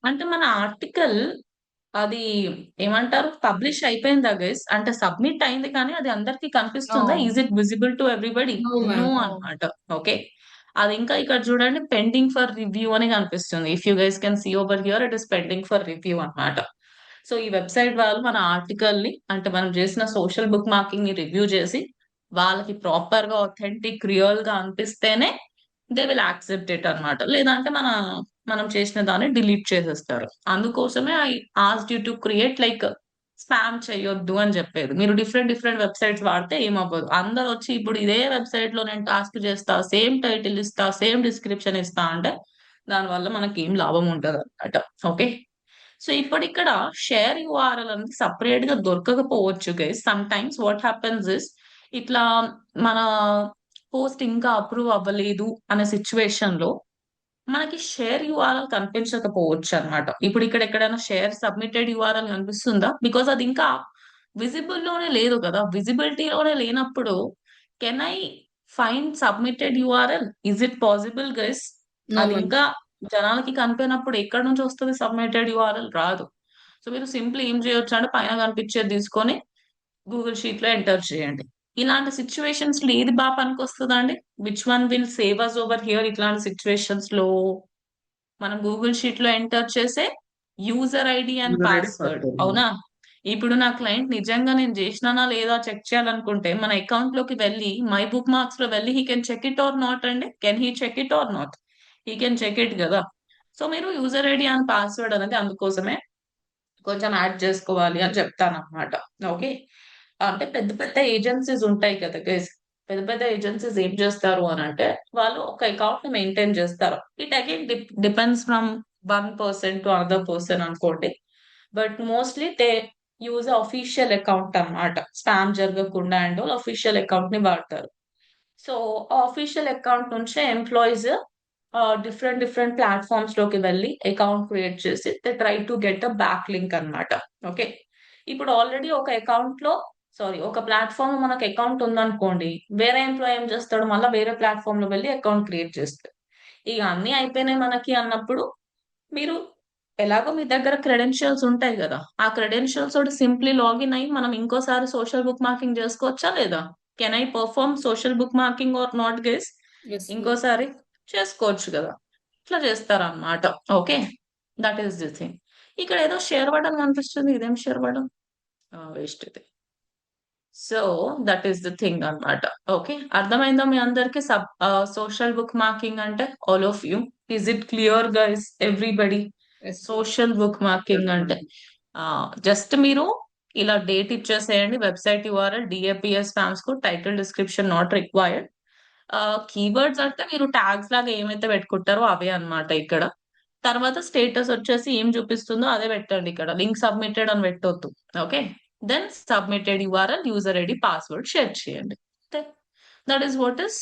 అంటే మన ఆర్టికల్ అది ఏమంటారు? పబ్లిష్ అయిపోయిందా గైస్? అంటే సబ్మిట్ అయింది కానీ అది అందరికి కనిపిస్తుందా? No. Is it visible to everybody? No, ma'am. No అన్నమాట. ఓకే, అది ఇంకా ఇక్కడ చూడండి పెండింగ్ ఫర్ రివ్యూ అని కనిపిస్తుంది. If you guys can see over here, it is pending for review అన్నమాట. సో ఈ వెబ్సైట్ వాళ్ళు మన ఆర్టికల్ ని, అంటే మనం చేసిన సోషల్ బుక్ మార్కింగ్ ని రివ్యూ చేసి వాళ్ళకి ప్రాపర్ గా ఆథెంటిక్ రియల్ గా అనిపిస్తేనే దే విల్ యాక్సెప్ట్ ఇట్ అన్నమాట. లేదంటే మనం చేసిన దాన్ని డిలీట్ చేసేస్తారు. అందుకోసమే I asked you to create like spam చేయొద్దు అని చెప్పేది. మీరు డిఫరెంట్ వెబ్సైట్స్ వాడితే ఏమవ్వదు. అందరు వచ్చి ఇప్పుడు ఇదే వెబ్సైట్ లో నేను టాస్క్ చేస్తా, సేమ్ టైటిల్ ఇస్తా, సేమ్ డిస్క్రిప్షన్ ఇస్తా అంటే దానివల్ల మనకి ఏం లాభం ఉండదు అన్నమాట. ఓకే, సో ఇప్పుడు ఇక్కడ షేర్ URL అనేది సపరేట్ గా దొరకకపోవచ్చు guys. Sometimes what happens is, ఇట్లా మన పోస్ట్ ఇంకా అప్రూవ్ అవ్వలేదు అనే సిచ్యువేషన్ లో మనకి షేర్ URL కనిపించకపోవచ్చు అన్నమాట. ఇప్పుడు ఇక్కడ ఎక్కడైనా షేర్ సబ్మిటెడ్ URL కనిపిస్తుందా? బికాస్ అది ఇంకా విజిబుల్ లోనే లేదు కదా. విజిబిలిటీలోనే లేనప్పుడు can I find submitted URL? Is it possible guys? No, అది ma'am. ఇంకా జనాలకి కనిపోయినప్పుడు ఎక్కడి నుంచి వస్తుంది సబ్మిటెడ్ URL? రాదు. సో మీరు సింపుల్ ఏం చేయొచ్చు అంటే పైన కనిపించేది తీసుకొని గూగుల్ షీట్ లో ఎంటర్ చేయండి. ఇలాంటి సిచ్యువేషన్స్ లో ఏది బాగా పనికొస్తుంది అండి? Which one will save us over here? ఇట్లాంటి సిచ్యువేషన్స్ లో మనం గూగుల్ షీట్ లో ఎంటర్ చేసే user ID and User ID, password. password. అవునా? ఇప్పుడు నా క్లయింట్ నిజంగా నేను చేసినానా లేదా చెక్ చేయాలనుకుంటే మన అకౌంట్ లోకి వెళ్ళి మై బుక్ మార్క్స్ లో వెళ్ళి he can check it or not అండి. Can he check it or not? He can check it కదా. సో మీరు యూజర్ ఐడి అండ్ పాస్వర్డ్ అనేది అందుకోసమే కొంచెం యాడ్ చేసుకోవాలి అని చెప్తాను అనమాట. ఓకే, అంటే పెద్ద ఏజెన్సీస్ ఉంటాయి కదా గైస్. పెద్ద ఏజెన్సీస్ ఏం చేస్తారు అని అంటే వాళ్ళు ఒక అకౌంట్ ని మెయింటైన్ చేస్తారు. It again depends from 1% to another person అనుకోండి. But mostly they use official account అన్నమాట. స్పామ్ జరగకుండా అండ్ అఫీషియల్ అకౌంట్ ని వాడతారు. సో అఫీషియల్ అకౌంట్ నుంచే ఎంప్లాయీస్ డిఫరెంట్ ప్లాట్ఫామ్స్ లోకి వెళ్ళి అకౌంట్ క్రియేట్ చేసి they try to get a back link అన్నమాట. ఓకే, ఇప్పుడు ఆల్రెడీ ఒక ప్లాట్ఫామ్ మనకు అకౌంట్ ఉందనుకోండి, వేరే ఎంప్లాయీ ఏం చేస్తాడు? మళ్ళీ వేరే ప్లాట్ఫామ్ లో వెళ్ళి అకౌంట్ క్రియేట్ చేస్తాడు. ఇక అన్ని అయిపోయినాయి మనకి అన్నప్పుడు మీరు ఎలాగో మీ దగ్గర క్రెడెన్షియల్స్ ఉంటాయి కదా, ఆ క్రెడెన్షియల్స్ తోటి సింప్లీ లాగిన్ అయ్యి మనం ఇంకోసారి సోషల్ బుక్ మార్కింగ్ చేసుకోవచ్చా లేదా? Can I perform social bookmarking or not guys? Yes, ma'am. ఇంకోసారి చేసుకోవచ్చు కదా. ఇట్లా చేస్తారన్నమాట. Okay, that is the thing. ఇక్కడ ఏదో షేర్ బటన్ కనిపిస్తుంది, ఇదేం షేర్ బటన్? వేస్ట్ ఇది. So that is the thing అన్నమాట. ఓకే, అర్థమైందా మీ అందరికి సోషల్ బుక్ మార్కింగ్ అంటే? All of you, is it clear guys everybody? Yes. Social bookmarking అంటే జస్ట్ మీరు ఇలా డేట్ ఇచ్చేసేయండి, వెబ్సైట్ యూఆర్ఎల్, డిఏపిఎస్ స్పామ్స్ కు title description not required. Keywords అంటే మీరు ట్యాగ్స్ లాగా ఏమైతే పెట్టుకుంటారో అవే అన్నమాట ఇక్కడ. తర్వాత స్టేటస్ వచ్చేసి ఏం చూపిస్తుందో అదే పెట్టండి. ఇక్కడ లింక్ సబ్మిటెడ్ అని పెట్టొద్దు. Okay, then submitted URL, user ID, password share చేయండి. దట్ ఈస్ వాట్ ఇస్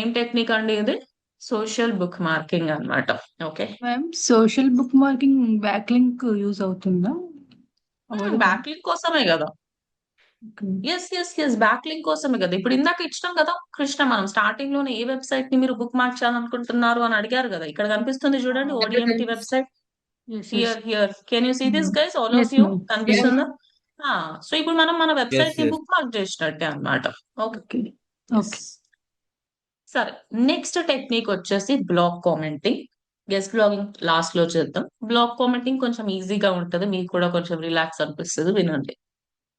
ఏం టెక్నిక్ అండి ఇది? సోషల్ బుక్ మార్కింగ్ అన్నమాట. Okay, ma'am social bookmarking backlink use అవుతుందా? బ్యాక్ లింక్ కోసమే కదా. ఎస్ బ్యాక్ లింక్ కోసమే కదా. ఇప్పుడు ఇందాక ఇచ్చినాం కదా కృష్ణ, మనం స్టార్టింగ్ లోనే ఏ వెబ్సైట్ ని మీరు బుక్ మార్క్ చేయాలనుకుంటున్నారు అని అడిగారు కదా. ఇక్కడ కనిపిస్తుంది చూడండి, ODMT website. Here can you see this guys, all of Yes, you? ma'am. కనిపిస్తుందా? సో ఇప్పుడు మనం మన వెబ్సైట్ ని yes. బుక్ మార్క్ చేసినట్టే అన్నమాట. Okay, okay okay. సరే. నెక్స్ట్ టెక్నిక్ వచ్చేసి blog commenting. Guest blogging last లో చేద్దాం. బ్లాక్ కామెంటింగ్ కొంచెం ఈజీగా ఉంటది, మీకు కూడా కొంచెం రిలాక్స్ అనిపిస్తుంది, వినండి.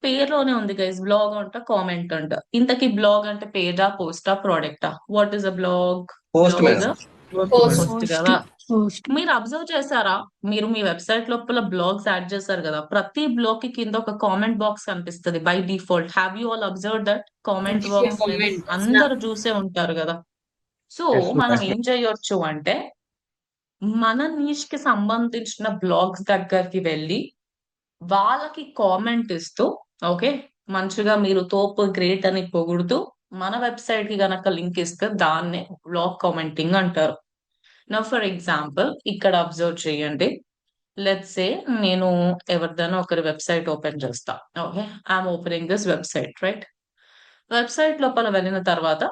పేరులోనే ఉంది గైస్, బ్లాగ్ అంట, కామెంట్ అంట. ఇంతకీ బ్లాగ్ అంటే పేజా, పోస్టా, ప్రోడక్టా? What is a blog? Post, madam. Post. Post కదా. పోస్ట్ మీరు అబ్జర్వ్ చేశారా, మీరు మీ వెబ్సైట్ లోపల బ్లాగ్స్ యాడ్ చేశారు కదా, ప్రతి బ్లాగ్ కి కింద ఒక కామెంట్ బాక్స్ కనిపిస్తుంది by default. Have you all observe that comment Yeah, box? comment. అందరూ చూసే ఉంటారు కదా. So Yes, ma'am. మనం ఏం చేయొచ్చు అంటే, మన నీష్ కి సంబంధించిన బ్లాగ్స్ దగ్గరికి వెళ్ళి వాళ్ళకి కామెంట్ ఇస్తూ, ఓకే, మంచిగా మీరు తోపు గ్రేట్ అని పొగుడుతూ మన వెబ్సైట్ కి గనక లింక్ ఇస్తే దాన్నే బ్లాగ్ కామెంటింగ్ అంటారు. నా ఫర్ ఎగ్జాంపుల్ ఇక్కడ అబ్జర్వ్ చేయండి. లెట్స్ సే నేను ఎవరిదైనా ఒకరి వెబ్సైట్ ఓపెన్ చేస్తా. Okay, I'm opening this website, right? Website లోపల వెళ్ళిన తర్వాత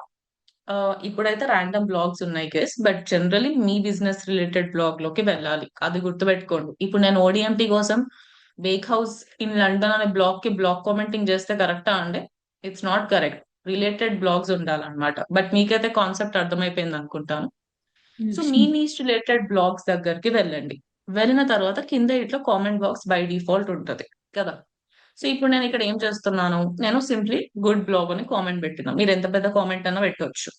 ఇప్పుడైతే ర్యాండమ్ బ్లాగ్స్ ఉన్నాయి కేస్, బట్ జనరలీ మీ బిజినెస్ రిలేటెడ్ బ్లాగ్ లోకి వెళ్ళాలి, అది గుర్తుపెట్టుకోండి. ఇప్పుడు నేను ఓడిఎంటి కోసం బేక్ హౌస్ ఇన్ లండన్ అనే బ్లాగ్ కి బ్లాగ్ కామెంటింగ్ చేస్తే కరెక్టా అండి? It's not correct. Related blogs ఉండాలన్నమాట. బట్ మీకైతే కాన్సెప్ట్ అర్థమైపోయింది అనుకుంటాను. సో మీ నీచ్ రిలేటెడ్ బ్లాగ్స్ దగ్గరికి వెళ్ళండి. వెళ్ళిన తర్వాత కింద ఇట్లా కామెంట్ బాక్స్ బై డిఫాల్ట్ ఉంటది కదా. సో ఇప్పుడు నేను ఇక్కడ ఏం చేస్తున్నాను, నేను సింప్లీ గుడ్ బ్లాగ్ అని కామెంట్ పెట్టినా. మీరు ఎంత పెద్ద కామెంట్ అన్నా పెట్టవచ్చు.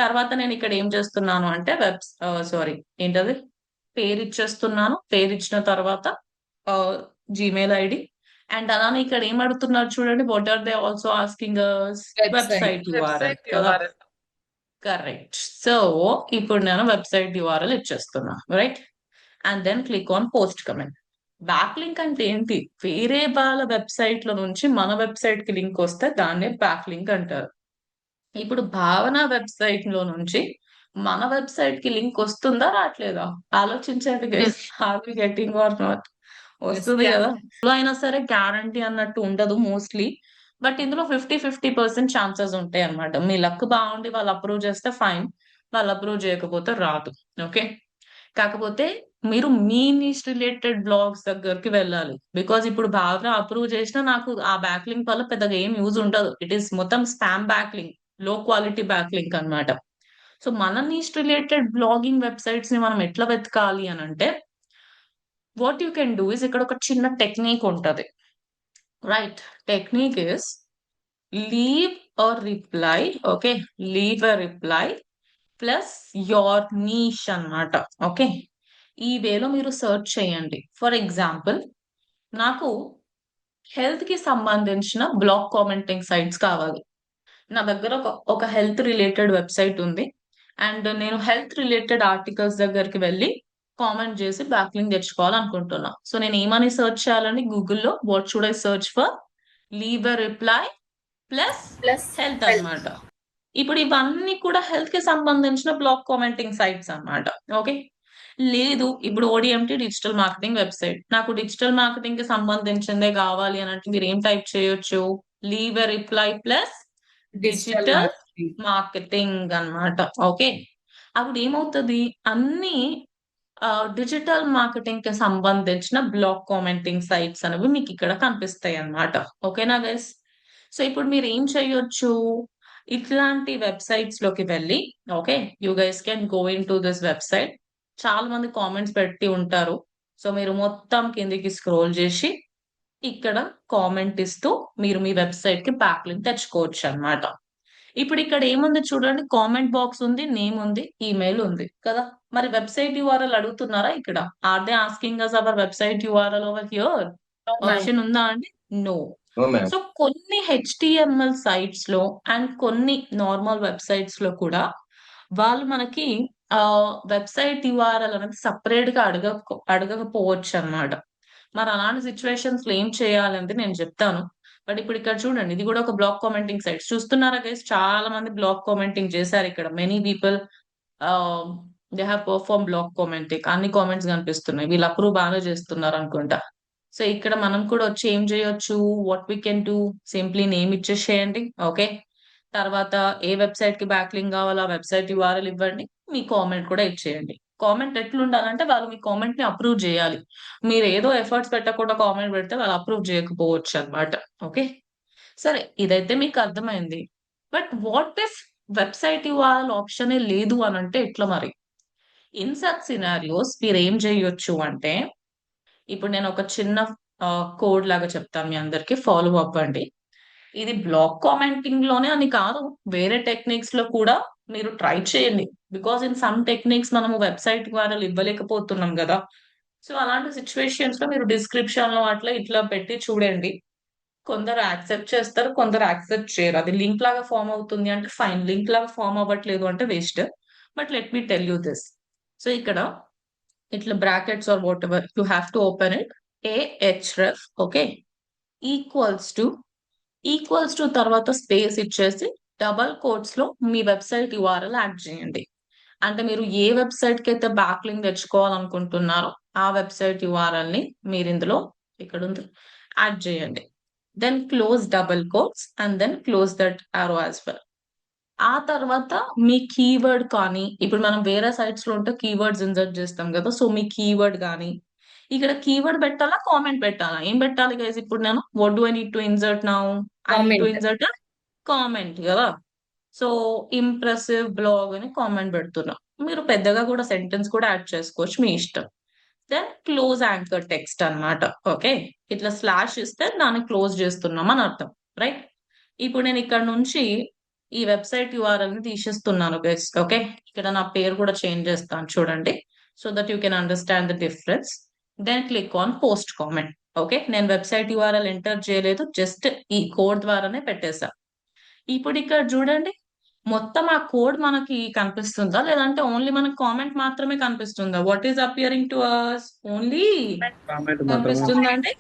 తర్వాత నేను ఇక్కడ ఏం చేస్తున్నాను అంటే ఏంటది, పేరు ఇచ్చేస్తున్నాను. పేరు ఇచ్చిన తర్వాత జీమెయిల్ ఐడి, అండ్ అలానే ఇక్కడ ఏం అడుగుతున్నారు చూడండి, what are they also asking website URL కదా. కరెక్ట్. సో ఇప్పుడు నేను వెబ్సైట్ యూఆర్ఎల్ ఇచ్చేస్తున్నా, right? And then click on post comment. Back link అంటే ఏంటి? వేరే వాళ్ళ వెబ్సైట్ లో నుంచి మన వెబ్సైట్ కి లింక్ వస్తే దాన్నే బ్యాక్ లింక్ అంటారు. ఇప్పుడు భావన వెబ్సైట్ లో నుంచి మన వెబ్సైట్ కి లింక్ వస్తుందా రావట్లేదా? ఆలోచించండి guys. Are we getting or not? వస్తుంది yeah. కదా. ఇందులో అయినా సరే గ్యారంటీ అన్నట్టు ఉండదు మోస్ట్లీ, బట్ ఇందులో 50% ఛాన్సెస్ ఉంటాయి అన్నమాట. మీ లక్ బాగుండి వాళ్ళు అప్రూవ్ చేస్తే ఫైన్, వాళ్ళు అప్రూవ్ చేయకపోతే రాదు. ఓకే, కాకపోతే మీరు మీ నీష్ రిలేటెడ్ బ్లాగ్స్ దగ్గరికి వెళ్ళాలి. బికాజ్ ఇప్పుడు బాగా అప్రూవ్ చేసినా నాకు ఆ బ్యాక్ లింక్ వల్ల పెద్దగా ఏం యూజ్ ఉండదు. ఇట్ ఈస్ మొత్తం స్పామ్ బ్యాక్ లింక్, లో క్వాలిటీ బ్యాక్ లింక్ అన్నమాట. సో మన నీష్ రిలేటెడ్ బ్లాగింగ్ వెబ్సైట్స్ ని మనం ఎట్లా వెతకాలి అని అంటే, what you can do is, ఇక్కడ ఒక చిన్న టెక్నిక్ ఉంటది, right? Technique is leave a reply. Okay, leave a reply plus your niche అన్నమాట. ఓకే, ఈ వేలో మీరు సెర్చ్ చేయండి. ఫర్ ఎగ్జాంపుల్, నాకు హెల్త్ కి సంబంధించిన బ్లాగ్ కామెంటింగ్ సైట్స్ కావాలి. నా దగ్గర ఒక హెల్త్ రిలేటెడ్ వెబ్సైట్ ఉంది, అండ్ నేను హెల్త్ రిలేటెడ్ ఆర్టికల్స్ దగ్గరికి వెళ్ళి కామెంట్ చేసి బ్యాక్ లింక్ తెచ్చుకోవాలనుకుంటున్నా. సో నేను ఏమని సెర్చ్ చేయాలండి గూగుల్లో? What should I search for? Leave a reply plus health అన్నమాట. ఇప్పుడు ఇవన్నీ కూడా హెల్త్ కి సంబంధించిన బ్లాగ్ కామెంటింగ్ సైట్స్ అన్నమాట. ఓకే, లేదు ఇప్పుడు ఓడిఎంటి డిజిటల్ మార్కెటింగ్ వెబ్సైట్, నాకు డిజిటల్ మార్కెటింగ్ కి సంబంధించిందే కావాలి అని అంటే మీరు ఏం టైప్ చేయొచ్చు? Leave a reply plus digital marketing. Marketing అన్నమాట. ఓకే, అప్పుడు ఏమవుతుంది, అన్ని డిజిటల్ మార్కెటింగ్ కి సంబంధించిన బ్లాగ్ కామెంటింగ్ సైట్స్ అనేవి మీకు ఇక్కడ కనిపిస్తాయి అన్నమాట. ఓకేనా గైస్? సో ఇప్పుడు మీరు ఏం చేయొచ్చు, ఇట్లాంటి వెబ్సైట్స్ లోకి వెళ్ళి, okay, you guys can go in to this website. చాలా మంది కామెంట్స్ పెట్టి ఉంటారు. సో మీరు మొత్తం కిందికి స్క్రోల్ చేసి ఇక్కడ కామెంట్ ఇస్తూ మీరు మీ వెబ్సైట్ కి బ్యాక్ లింక్ తెచ్చుకోవచ్చు అన్నమాట. ఇప్పుడు ఇక్కడ ఏముంది చూడండి, కామెంట్ బాక్స్ ఉంది, నేమ్ ఉంది, ఈమెయిల్ ఉంది కదా. మరి వెబ్సైట్ యూఆర్ఎల్ అడుగుతున్నారా ఇక్కడ? Are they asking us our website URL over here? Option ఉందా అండి? నో. No, ma'am. సో కొన్ని HTML సైట్స్ లో అండ్ కొన్ని నార్మల్ వెబ్సైట్స్ లో కూడా వాళ్ళు మనకి వెబ్సైట్ యూఆర్ఎల్ అనేది సపరేట్ గా అడగకపోవచ్చు అన్నమాట. మరి అలాంటి సిచ్యువేషన్స్ లో ఏం చేయాలంటే నేను చెప్తాను. బట్ ఇప్పుడు ఇక్కడ చూడండి, ఇది కూడా ఒక బ్లాక్ కామెంటింగ్ సైట్. చూస్తున్నారా గైస్? చాలా మంది బ్లాక్ కామెంటింగ్ చేశారు ఇక్కడ. Many people they have perform blog commenting. అన్ని కామెంట్స్ కనిపిస్తున్నాయి. వీళ్ళు అప్రూవ్ బాగానే చేస్తున్నారు అనుకుంటా. సో ఇక్కడ మనం కూడా వచ్చి ఏం చేయొచ్చు, what we can do, simply name ఇచ్చేసేయండి. ఓకే, తర్వాత ఏ వెబ్సైట్ కి బ్యాక్ లింక్ కావాలో ఆ వెబ్సైట్ యూఆర్ఎల్ ఇవ్వండి, మీ కామెంట్ కూడా ఇచ్చేయండి. కామెంట్ ఎట్లుండాలంటే వాళ్ళు మీ కామెంట్ ని అప్రూవ్ చేయాలి. మీరు ఏదో ఎఫర్ట్స్ పెట్టకుండా కామెంట్ పెడితే వాళ్ళు అప్రూవ్ చేయకపోవచ్చు అన్నమాట. ఓకే, సరే, ఇదైతే మీకు అర్థమైంది. But what if website URL option లేదు అని అంటే ఎట్లా మరి? ఇన్ సచ్ సినారియోస్ మీరు ఏం చేయొచ్చు అంటే, ఇప్పుడు నేను ఒక చిన్న కోడ్ లాగా చెప్తాను మీ అందరికి, ఫాలో అవ్వండి. ఇది బ్లాక్ కామెంటింగ్ లోనే అని కాదు, వేరే టెక్నిక్స్ లో కూడా మీరు ట్రై చేయండి. బికాస్ ఇన్ సమ్ టెక్నిక్స్ మనము వెబ్సైట్ ద్వారా ఇవ్వలేకపోతున్నాం కదా. సో అలాంటి సిచ్యువేషన్స్ లో మీరు డిస్క్రిప్షన్ లో అట్లా ఇట్లా పెట్టి చూడండి. కొందరు యాక్సెప్ట్ చేస్తారు, కొందరు యాక్సెప్ట్ చేయరు. అది లింక్ లాగా ఫామ్ అవుతుంది అంటే ఫైన్, లింక్ లాగా ఫామ్ అవ్వట్లేదు అంటే waste. But let me tell you this. So ఇక్కడ ఇట్లా brackets or whatever you have to open it. ahref, okay, equals to తర్వాత స్పేస్ ఇచ్చేసి డబల్ కోట్స్ లో మీ వెబ్సైట్ యూఆర్ఎల్ యాడ్ చేయండి. అంటే మీరు ఏ వెబ్సైట్ కి అయితే బ్యాక్ లింక్ తెచ్చుకోవాలనుకుంటున్నారో ఆ వెబ్సైట్ యూఆర్ఎల్ ని మీరు ఇందులో ఇక్కడ ఉంది యాడ్ చేయండి. Then close double quotes and then close that arrow as well. ఆ తర్వాత మీ కీవర్డ్ కానీ, ఇప్పుడు మనం వేరే సైట్స్ లో ఉంటే కీవర్డ్స్ ఇన్సర్ట్ చేస్తాం కదా. సో మీ కీవర్డ్ కానీ ఇక్కడ కీవర్డ్ పెట్టాలా, కామెంట్ పెట్టాలా, ఏం పెట్టాలి గైస్? ఇప్పుడు నేను what do I need to insert now? I need to Comment. Insert comment కదా. సో ఇంప్రెసివ్ బ్లాగ్ అని కామెంట్ పెడుతున్నా. మీరు పెద్దగా కూడా సెంటెన్స్ కూడా యాడ్ చేసుకోవచ్చు, మీ ఇష్టం. దెన్ క్లోజ్ యాంకర్ టెక్స్ట్ అన్నమాట. ఓకే, ఇట్లా స్లాష్ ఇస్తే దాన్ని క్లోజ్ చేస్తున్నాం అని అర్థం, రైట్? ఇప్పుడు నేను ఇక్కడ నుంచి ఈ వెబ్సైట్ యూఆర్ఎల్ ని తీసేస్తున్నాను గైస్. ఓకే, ఇక్కడ నా పేరు కూడా చేంజ్ చేస్తాను చూడండి, so that you can understand the difference. Then click on post comment. Okay, నేను వెబ్సైట్ యూఆర్ఎల్ ఎంటర్ చేయలేదు, జస్ట్ ఈ కోడ్ ద్వారానే పెట్టేశా. ఇప్పుడు ఇక్కడ చూడండి, మొత్తం ఆ కోడ్ మనకి కనిపిస్తుందా లేదంటే ఓన్లీ మనకి కామెంట్ మాత్రమే కనిపిస్తుందా? What is appearing to us? Only comment మాత్రమే. కనిపిస్తుందా అండి?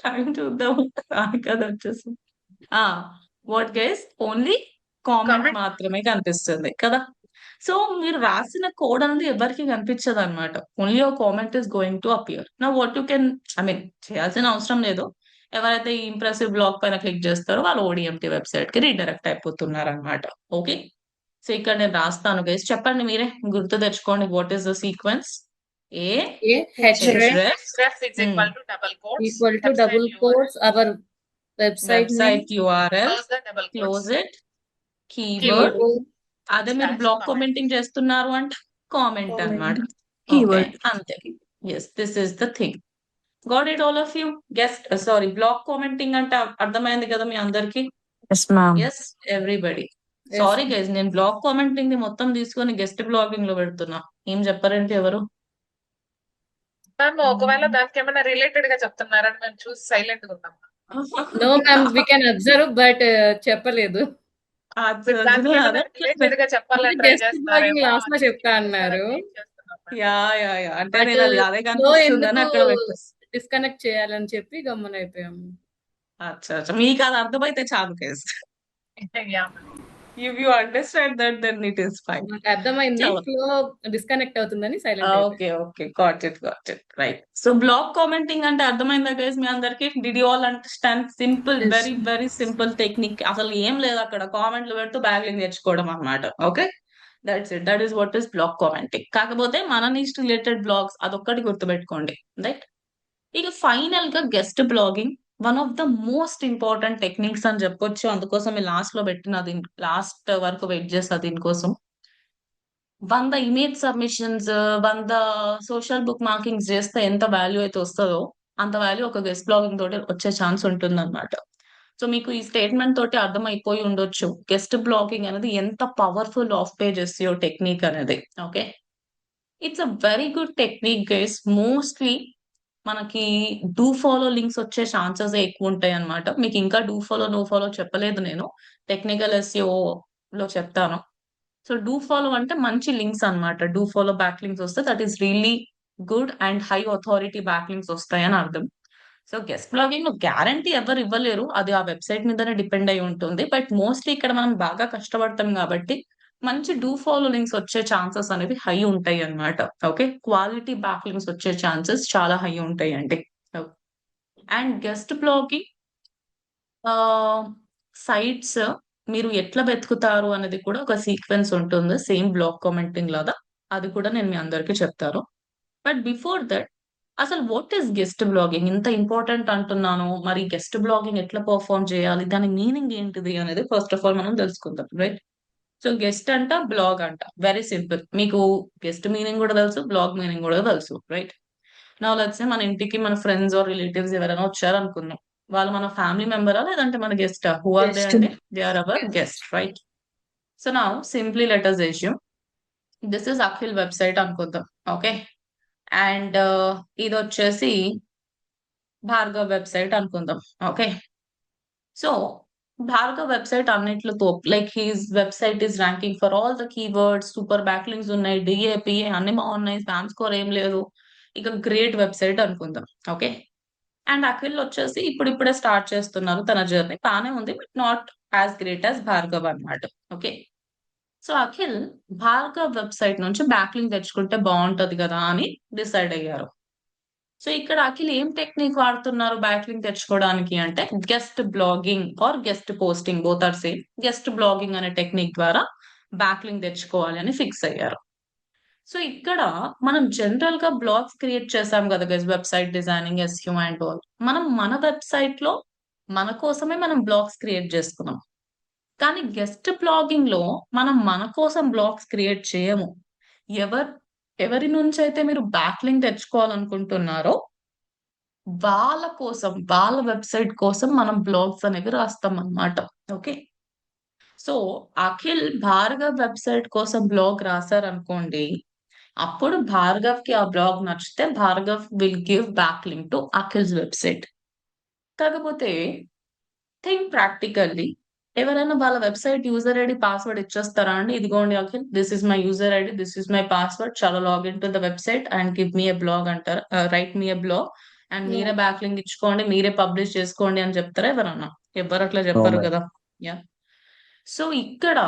టైం చూద్దాం, కదా వచ్చేసింది. వాట్ గైస్, ఓన్లీ కామెంట్ మాత్రమే కనిపిస్తుంది కదా. సో మీరు రాసిన కోడ్ అనేది ఎవరికి కనిపించదు అనమాట. ఓన్లీ ఒక comment is going to appear. నా what you can, I mean చేయాల్సిన అవసరం లేదు. ఎవరైతే ఈ ఇంప్రెసివ్ బ్లాగ్ పైన క్లిక్ చేస్తారో వాళ్ళు ODMT వెబ్సైట్ కి రీడైరెక్ట్ అయిపోతున్నారు అనమాట. ఓకే, సో ఇక్కడ నేను రాస్తాను గైస్, చెప్పండి మీరే గుర్తు తెచ్చుకోండి. What is the sequence? ahref is equal to double quotes. equal to double quotes our website name, website URL, Close the double quotes. Close it, keyword. keyword, అదే మీరు Slash బ్లాక్ comment. కామెంటింగ్ చేస్తున్నారు అంటే comment అన్నమాట. Keyword. అంతే. Yes, this is the thing. Got it all of you? Guest sorry, blog commenting అంటే అర్థమైంది కదా మీ అందరికి? Yes, ma'am. Yes everybody. Yes. Sorry guys, నేను బ్లాక్ కామెంటింగ్ ని మొత్తం తీసుకొని గెస్ట్ బ్లాగింగ్ లో పెడుతున్నా. ఏం చెప్పారంటే ఎవరు? మ్యామ్ ఒకవేళ దానికి ఏమైనా రిలేటెడ్ గా చెప్తున్నారని మేము చూసి సైలెంట్ గా ఉన్నాం. no ma'am, we can observe but చెప్పలేదు. మీరు దానికి ఏమైనా రిలేటెడ్ గా చెప్పాలని ట్రై Guest blogging last లో చెప్తా అన్నారు. యా యా యా, అంటే But నేను అది అదే no, కనిపిస్తుందని అక్కడ ఎందుకు పెట్టేసి. డిస్కనెక్ట్ చేయాలని చెప్పి గమ్మున అయిపోయాము. అచ్చా అచ్చా, మీకు అది అర్థమైతే చాలు guys. If you understand that then it is fine. నాకు అర్థమైంది, చాలా. ఫ్లో డిస్కనెక్ట్ అవుతుందని సైలెంట్ అయిపోయాను. Okay okay, got it right. So blog commenting అంటే అర్థమైందా గైస్ మీ అందరికి? Did you all understand? Simple, Yes. Very very simple technique. అసలు ఏం లేదు అక్కడ, కామెంట్లు పెడుతూ బ్యాక్ లింక్ తెచ్చుకోవడం అన్నమాట. Okay, that's it. That is what is blog commenting. కాకపోతే మన నిష్ట్ రిలేటెడ్ బ్లాగ్స్ అదొక్కటి గుర్తుపెట్టుకోండి, రైట్? ఇక ఫైనల్ గా guest blogging one of the most important techniques అని చెప్పొచ్చు. అందుకోసం లాస్ట్ లో పెట్టిన, లాస్ట్ వరకు వెయిట్ చేస్తా దీనికోసం. 100 image submissions, 100 social book markings చేస్తే ఎంత వాల్యూ అయితే వస్తుందో అంత వాల్యూ ఒక గెస్ట్ బ్లాగింగ్ తోటి వచ్చే ఛాన్స్ ఉంటుంది అనమాట. సో మీకు ఈ స్టేట్మెంట్ తోటి అర్థమైపోయి ఉండొచ్చు గెస్ట్ బ్లాగింగ్ అనేది ఎంత powerful off page SEO technique అనేది. Okay, it's a very good technique guys. Mostly మనకి డూ ఫాలో లింక్స్ వచ్చే ఛాన్సెస్ ఎక్కువ ఉంటాయి అనమాట. మీకు ఇంకా డూ ఫాలో నో ఫాలో చెప్పలేదు, నేను టెక్నికల్ ఎస్ఈఓ లో చెప్తాను. సో డూ ఫాలో అంటే మంచి లింక్స్ అన్నమాట. డూ ఫాలో బ్యాక్ లింక్స్ వస్తే that is really good and high authority back links వస్తాయని అర్థం. సో గెస్ట్ బ్లాగింగ్ గ్యారంటీ ఎవరు ఇవ్వలేరు, అది ఆ వెబ్సైట్ మీదనే డిపెండ్ అయి ఉంటుంది. బట్ మోస్ట్లీ ఇక్కడ మనం బాగా కష్టపడతాం కాబట్టి మంచి డూ ఫాలో లింక్స్ వచ్చే ఛాన్సెస్ అనేవి హై ఉంటాయి అన్నమాట. ఓకే, క్వాలిటీ బ్యాక్ లింక్స్ వచ్చే ఛాన్సెస్ చాలా హై ఉంటాయి అండి. అండ్ గెస్ట్ బ్లాగింగ్ సైట్స్ మీరు ఎట్లా వెతుకుతారు అనేది కూడా ఒక సీక్వెన్స్ ఉంటుంది, సేమ్ బ్లాగ్ కామెంటింగ్ లాగా. అది కూడా నేను మీ అందరికీ చెప్తాను. బట్ బిఫోర్ దట్ అసలు వాట్ ఈస్ గెస్ట్ బ్లాగింగ్? ఇంత ఇంపార్టెంట్ అంటున్నాను, మరి గెస్ట్ బ్లాగింగ్ ఎట్లా పర్ఫార్మ్ చేయాలి, దాని మీనింగ్ ఏంటిది అనేది ఫస్ట్ ఆఫ్ ఆల్ మనం తెలుసుకుందాం, రైట్? సో గెస్ట్ అంట, బ్లాగ్ అంట, వెరీ సింపుల్. మీకు గెస్ట్ మీనింగ్ కూడా తెలుసు, బ్లాగ్ మీనింగ్ కూడా తెలుసు, రైట్? నా లెట్స్ సే మన ఇంటికి మన ఫ్రెండ్స్ ఆర్ రిలేటివ్స్ ఎవరైనా వచ్చారు అనుకుందాం. వాళ్ళు మన ఫ్యామిలీ మెంబరా లేదంటే మన గెస్టా? Who are they Guest. అంటే they are our guest, right? So now simply let us assume this is Akhil website అనుకుందాం. ఓకే, అండ్ ఇది వచ్చేసి భార్గవ్ వెబ్సైట్ అనుకుందాం. ఓకే, సో భార్గవ్ వెబ్సైట్ అన్నిట్లతో like his website is ranking for all the keywords, super back links ఉన్నాయి, DAP అన్ని బాగున్నాయి, spam score ఏం లేదు, ఇక గ్రేట్ వెబ్సైట్ అనుకుందాం. ఓకే, అండ్ అఖిల్ వచ్చేసి ఇప్పుడిప్పుడే స్టార్ట్ చేస్తున్నారు తన జర్నీ, బాగానే ఉంది, but not as great as Bhargav అన్నమాట. Okay, so Akhil Bhargav website నుంచి బ్యాక్ లింక్ తెచ్చుకుంటే బాగుంటది కదా అని డిసైడ్ అయ్యారు. సో ఇక్కడ అఖిల్ ఏం టెక్నిక్ వాడుతున్నారు బ్యాక్ లింక్ తెచ్చుకోవడానికి అంటే guest blogging or guest posting, both are same. Guest blogging అనే టెక్నిక్ ద్వారా బ్యాక్ లింక్ తెచ్చుకోవాలి అని ఫిక్స్ అయ్యారు. సో ఇక్కడ మనం జనరల్ గా బ్లాగ్స్ క్రియేట్ చేసాం కదా guys, website designing, SEO and all. మనం మన వెబ్సైట్ లో మన కోసమే మనం బ్లాగ్స్ క్రియేట్ చేసుకున్నాం. కానీ గెస్ట్ బ్లాగింగ్ లో మనం మన కోసం బ్లాగ్స్ క్రియేట్ చేయము. ఎవరి నుంచి అయితే మీరు బ్యాక్ లింక్ తెచ్చుకోవాలనుకుంటున్నారో వాళ్ళ కోసం, వాళ్ళ వెబ్సైట్ కోసం మనం బ్లాగ్స్ అనేవి రాస్తాం అన్నమాట. Okay, so Akhil Bhargav website కోసం బ్లాగ్ రాశారనుకోండి, అప్పుడు భార్గవ్ కి ఆ బ్లాగ్ నచ్చితే Bhargav will give back link to Akhil's website. కాకపోతే థింక్ ప్రాక్టికల్లీ, ఎవరైనా వాళ్ళ వెబ్సైట్ యూజర్ ఐడి పాస్వర్డ్ ఇచ్చేస్తారా అండి? ఇదిగోండి Akhil, this is my user ID, this is my password, చాలా login to the website and give me a blog అంటారు, write me a blog and మీరే back link ఇచ్చుకోండి, మీరే పబ్లిష్ చేసుకోండి అని చెప్తారా ఎవరన్నా? ఎవరు అట్లా చెప్పారు కదా. యా, సో ఇక్కడ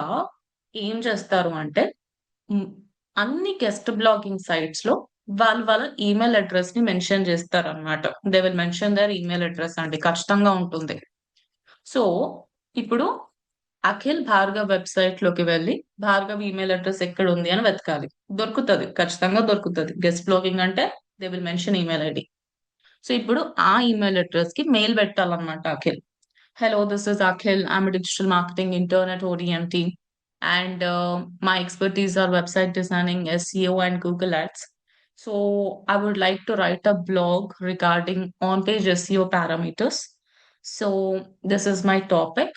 ఏం చేస్తారు అంటే అన్ని గెస్ట్ బ్లాగింగ్ సైట్స్ లో వాళ్ళ ఈమెయిల్ అడ్రస్ ని మెన్షన్ చేస్తారు అనమాట. They will mention their email address అండి, ఖచ్చితంగా ఉంటుంది. సో ఇప్పుడు అఖిల్ భార్గవ్ వెబ్సైట్ లోకి వెళ్ళి భార్గవ్ ఈమెయిల్ అడ్రస్ ఎక్కడ ఉంది అని వెతకాలి. దొరుకుతుంది, ఖచ్చితంగా దొరుకుతుంది. గెస్ట్ బ్లాగింగ్ అంటే they will mention email ID. So ఇప్పుడు ఆ ఈమెయిల్ అడ్రస్ కి మెయిల్ పెట్టాలన్నమాట Akhil. Hello, this is Akhil, I'm digital marketing intern at ODMT and my expertise are website designing, SEO and Google Ads. So I would like to write a blog regarding on-page SEO parameters. So this is my topic,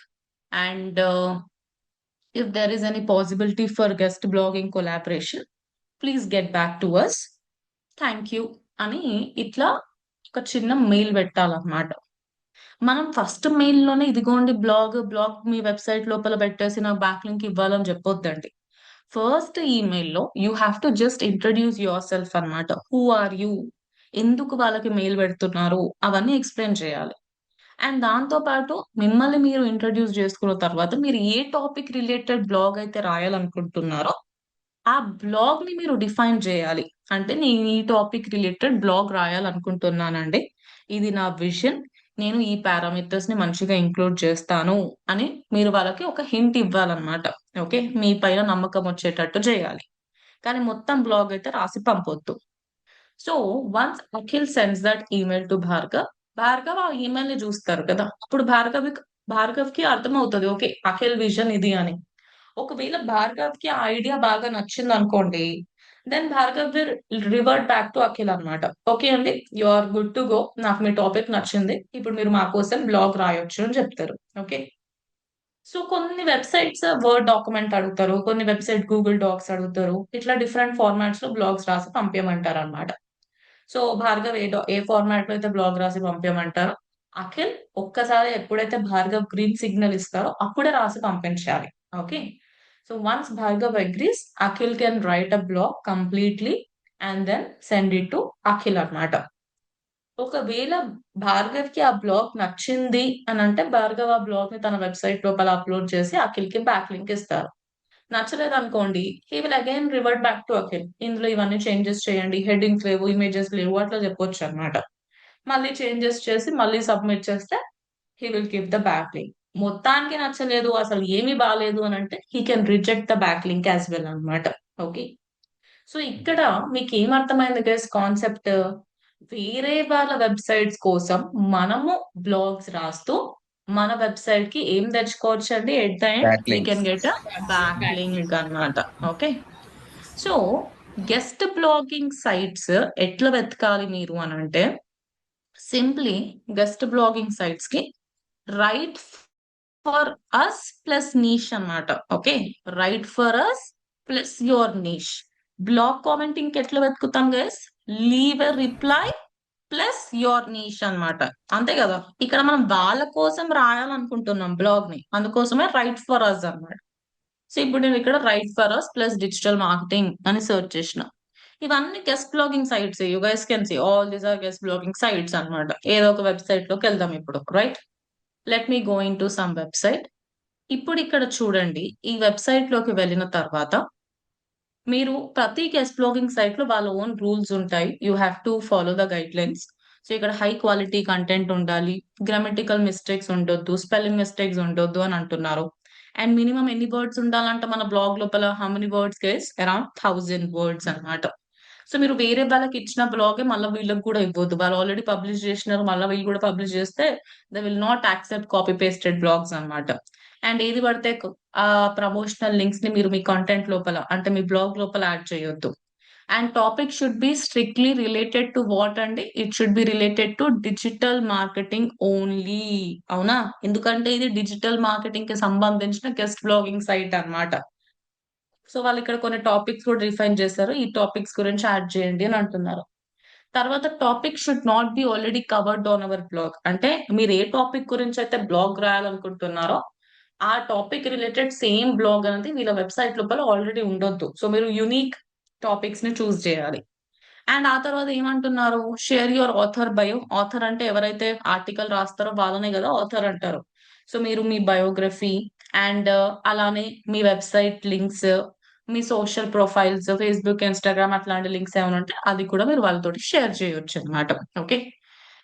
and if there is any possibility for guest blogging collaboration, please get back to us. Thank you అని ఇట్లా ఒక చిన్న mail పెట్టాలన్నమాట. మనం first mail లోనే ఇదిగోండి blog మీ website లోపల పెట్టేసి నాకు బ్యాక్ లింక్ ఇవ్వాలని చెప్పొద్దండి. ఫస్ట్ ఈమెయిల్ లో you have to just introduce your self అన్నమాట. హూ ఆర్ యూ, ఎందుకు వాళ్ళకి మెయిల్ పెడుతున్నారు, అవన్నీ ఎక్స్ప్లెయిన్ చేయాలి. అండ్ దాంతో పాటు మిమ్మల్ని మీరు ఇంట్రడ్యూస్ చేసుకున్న తర్వాత మీరు ఏ టాపిక్ రిలేటెడ్ బ్లాగ్ అయితే రాయాలనుకుంటున్నారో ఆ బ్లాగ్ ని మీరు డిఫైన్ చేయాలి. అంటే నేను ఈ టాపిక్ రిలేటెడ్ బ్లాగ్ రాయాలనుకుంటున్నానండి, ఇది నా విజన్, నేను ఈ పారామీటర్స్ ని మంచిగా ఇంక్లూడ్ చేస్తాను అని మీరు వాళ్ళకి ఒక హింట్ ఇవ్వాలన్నమాట. ఓకే, మీ పైన నమ్మకం వచ్చేటట్టు చేయాలి, కానీ మొత్తం బ్లాగ్ అయితే రాసి పంపొద్దు. So once Akhil sends that email to Bhargav ఆ ఈమెయిల్ ని చూస్తారు కదా, అప్పుడు భార్గవ్ కి అర్థమవుతుంది ఓకే అఖిల్ విజన్ ఇది అని. ఒకవేళ భార్గవ్ కి ఆ ఐడియా బాగా నచ్చింది అనుకోండి, then Bhargav will revert back to Akhil అన్నమాట. ఓకే అండి, you are good to go, నాకు మీ టాపిక్ నచ్చింది, ఇప్పుడు మీరు మా కోసం బ్లాగ్ రాయొచ్చు అని చెప్తారు. ఓకే, సో కొన్ని వెబ్సైట్స్ వర్డ్ డాక్యుమెంట్ అడుగుతారు, కొన్ని వెబ్సైట్ గూగుల్ డాక్స్ అడుగుతారు, ఇట్లా డిఫరెంట్ ఫార్మాట్స్ లో బ్లాగ్స్ రాసి పంపించమంటారు అనమాట. సో భార్గవ్ ఏ ఫార్మాట్ లో అయితే బ్లాగ్ రాసి పంపించమంటారో, అఖిల్ ఒక్కసారి ఎప్పుడైతే భార్గవ్ గ్రీన్ సిగ్నల్ ఇస్తారో అప్పుడే రాసి పంపించాలి. Okay, so once Bhargav agrees, Akhil can write a blog completely and then send it to Akhil అన్నమాట. ఒకవేళ భార్గవ్ కి ఆ బ్లాగ్ నచ్చింది అని అంటే, భార్గవ్ ఆ బ్లాగ్ ని తన వెబ్సైట్ లోపల అప్లోడ్ చేసి అఖిల్ కి బ్యాక్ లింక్ ఇస్తారు. నచ్చలేదు అనుకోండి, he will again revert back to Akhil, ఇందులో ఇవన్నీ చేంజెస్ చేయండి, హెడ్డింగ్స్ లేవు, ఇమేజెస్ లేవు, అట్లా చెప్పొచ్చు అనమాట. మళ్ళీ చేంజెస్ చేసి మళ్ళీ సబ్మిట్ చేస్తే he will give the back link. మొత్తానికి నచ్చలేదు, అసలు ఏమీ బాగాలేదు అని అంటే, he can reject the back link as well అనమాట. ఓకే, సో ఇక్కడ మీకు ఏమర్థమైంది గైస్ కాన్సెప్ట్? వేరే వాళ్ళ వెబ్సైట్స్ కోసం మనము బ్లాగ్స్ రాస్తూ మన వెబ్సైట్ కి ఏం తెచ్చుకోవచ్చు అండి? At the end we Backlinks. Can get a back link అన్నమాట. Okay, so guest blogging sites ఎట్లా వెతకాలి మీరు అని అంటే, సింప్లీ గెస్ట్ బ్లాగింగ్ సైట్స్ కి write for us plus niche అన్నమాట. Okay, write for us plus your niche. Blog commenting ఎట్లా వెతుకుతాం guys? Leave a reply plus your niche అన్నమాట. అంతే కదా, ఇక్కడ మనం వాళ్ళ కోసం రాయాలనుకుంటున్నాం బ్లాగ్ ని, అందుకోసమే రైట్ ఫర్ అస్ అన్నమాట. సో ఇప్పుడు నేను ఇక్కడ write for us plus digital marketing అని సెర్చ్ చేసిన. ఇవన్నీ guest blogging sites, you guys can see all these are guest blogging sites అన్నమాట. ఏదో ఒక వెబ్సైట్ లోకి వెళ్దాం ఇప్పుడు. Right, let me go into some website. ఇప్పుడు ఇక్కడ చూడండి, ఈ వెబ్సైట్ లోకి వెళ్ళిన తర్వాత మీరు ప్రతి గెస్ట్ బ్లాగింగ్ సైట్ లో వాళ్ళ ఓన్ రూల్స్ ఉంటాయి. You have to follow the guide lines. So ఇక్కడ హై క్వాలిటీ కంటెంట్ ఉండాలి, గ్రామటికల్ మిస్టేక్స్ ఉండొద్దు, స్పెల్లింగ్ మిస్టేక్స్ ఉండొద్దు అని అంటున్నారు. అండ్ మినిమం ఎన్ని వర్డ్స్ ఉండాలంటే మన బ్లాగ్ లోపల, how many words guys? Around 1000 words అన్నమాట. సో మీరు వేరే వాళ్ళకి ఇచ్చిన బ్లాగే మళ్ళీ వీళ్ళకి కూడా ఇవ్వద్దు. వాళ్ళు ఆల్రెడీ పబ్లిష్ చేసినారు, మళ్ళీ వీళ్ళు కూడా పబ్లిష్ చేస్తే they will not accept copy pasted blogs అన్నమాట. అండ్ ఏది పడితే ఆ ప్రమోషనల్ లింక్స్ ని మీరు మీ కంటెంట్ లోపల అంటే మీ బ్లాగ్ లోపల యాడ్ చేయొద్దు. And topic should be strictly related to what అండి? It should be related to digital marketing only. అవునా, ఎందుకంటే ఇది డిజిటల్ మార్కెటింగ్ కి సంబంధించిన గెస్ట్ బ్లాగింగ్ సైట్ అన్నమాట. సో వాళ్ళు ఇక్కడ కొన్ని టాపిక్స్ కూడా రిఫైన్ చేశారు, ఈ టాపిక్స్ గురించి యాడ్ చేయండి అని అంటున్నారు. తర్వాత topic should not be already covered on hour blog. అంటే మీరు ఏ టాపిక్ గురించి అయితే బ్లాగ్ రాయాలనుకుంటున్నారో ఆ టాపిక్ రిలేటెడ్ సేమ్ బ్లాగ్ అనేది వీళ్ళ వెబ్సైట్ లోపల ఆల్రెడీ ఉండొద్దు. సో మీరు యునిక్ టాపిక్స్ ని చూస్ చేయాలి. అండ్ ఆ తర్వాత ఏమంటున్నారు? Share your author bio. Author అంటే ఎవరైతే ఆర్టికల్ రాస్తారో వాళ్ళనే కదా ఆథర్ అంటారు. సో మీరు మీ బయోగ్రఫీ అండ్ అలానే మీ వెబ్సైట్ లింక్స్, మీ సోషల్ ప్రొఫైల్స్, ఫేస్బుక్, ఇన్స్టాగ్రామ్ అట్లాంటి లింక్స్ ఏమైనా ఉంటే అది కూడా మీరు వాళ్ళతోటి షేర్ చేయొచ్చు అనమాట. ఓకే,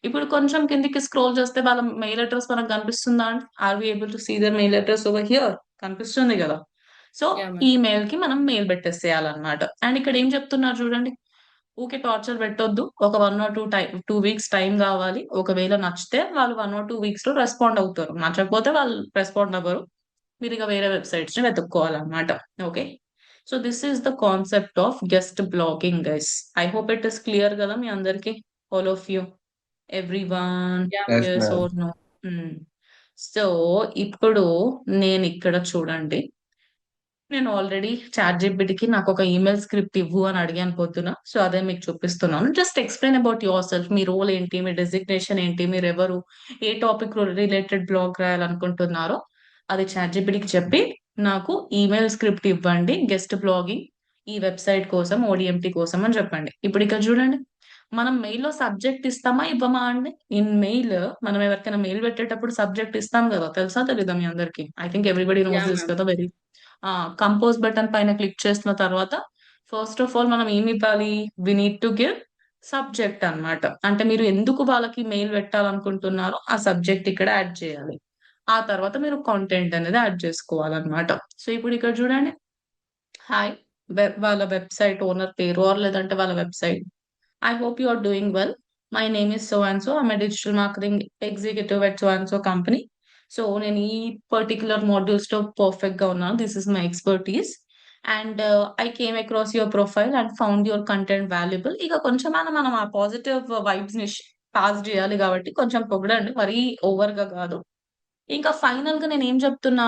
ఇప్పుడు కొంచెం కిందికి స్క్రోల్ చేస్తే వాళ్ళ మెయిల్ అడ్రస్ మనకు కనిపిస్తుందా అండి? Are we able to see their mail address over here? కనిపిస్తుంది కదా. సో Yeah, ఈ ma'am. మెయిల్ కి మనం మెయిల్ పెట్టేసేయాలన్నమాట. అండ్ ఇక్కడ ఏం చెప్తున్నారు చూడండి, ఊకే టార్చర్ పెట్టొద్దు. ఒక 1 or 2 వీక్స్ టైం కావాలి. ఒకవేళ నచ్చితే వాళ్ళు 1 or 2 వీక్స్ లో రెస్పాండ్ అవుతారు, నచ్చకపోతే వాళ్ళు రెస్పాండ్ అవ్వరు. మీరు ఇక వేరే వెబ్సైట్స్ ని వెతుక్కోవాలన్నమాట. Okay, so this is the concept of guest blogging guys. I hope it is clear కదా మీ అందరికి, all of you, everyone? Yeah, Yes, yes ma'am. or no? So ఇప్పుడు నేను ఇక్కడ చూడండి, నేను ఆల్రెడీ చాట్‌జీపీటీకి నాకు ఒక ఈమెయిల్ స్క్రిప్ట్ ఇవ్వు అని అడిగాను పొద్దున. సో అదే మీకు చూపిస్తున్నాను. Just explain about yourself. మీ రోల్ ఏంటి? మీ డెసిగ్నేషన్ ఏంటి? మీరెవరు? ఏ టాపిక్ రిలేటెడ్ బ్లాగ్ రాయాలనుకుంటున్నారో అది చాట్‌జీపీటీకి చెప్పి నాకు ఈమెయిల్ స్క్రిప్ట్ ఇవ్వండి గెస్ట్ బ్లాగింగ్ ఈ వెబ్సైట్ కోసం, ఓడిఎంటీ కోసం అని చెప్పండి. ఇప్పుడు ఇక్కడ చూడండి, మనం మెయిల్‌లో సబ్జెక్ట్ ఇస్తామా? ఇవ్వమా అండి? ఇన్ మెయిల్ మనం ఎవరికైనా మెయిల్ పెట్టేటప్పుడు సబ్జెక్ట్ ఇస్తాం కదా, తెలుసా తెలీదా మీ అందరికి? I think everybody yeah, knows this ma'am. కదా. వెరీ కంపోజ్ బటన్ పైన క్లిక్ చేసిన తర్వాత ఫస్ట్ ఆఫ్ ఆల్ మనం ఏమి ఇవ్వాలి? We need to give subject అన్నమాట. అంటే మీరు ఎందుకు వాళ్ళకి మెయిల్ పెట్టాలనుకుంటున్నారో ఆ సబ్జెక్ట్ ఇక్కడ యాడ్ చేయాలి. ఆ తర్వాత మీరు కాంటెంట్ అనేది యాడ్ చేసుకోవాలన్నమాట. సో ఇప్పుడు ఇక్కడ చూడండి, హాయ్, వాళ్ళ వెబ్సైట్ ఓనర్ పేరు ఆర్ లేదంటే వాళ్ళ website. I hope you are doing well. My name is so and so. I'm a digital marketing executive at so and so company. So నేను ఈ పర్టికులర్ మాడ్యూల్స్ లో పర్ఫెక్ట్ గా ఉన్నాను. This is my expertise. And I came across your profile and found your content valuable. ఇక కొంచెం మనం ఆ positive vibes ని పాస్ చేయాలి కాబట్టి కొంచెం పొగడండి, మరీ ఓవర్ గా కాదు. ఇంకా ఫైనల్ గా నేను ఏం చెప్తున్నా,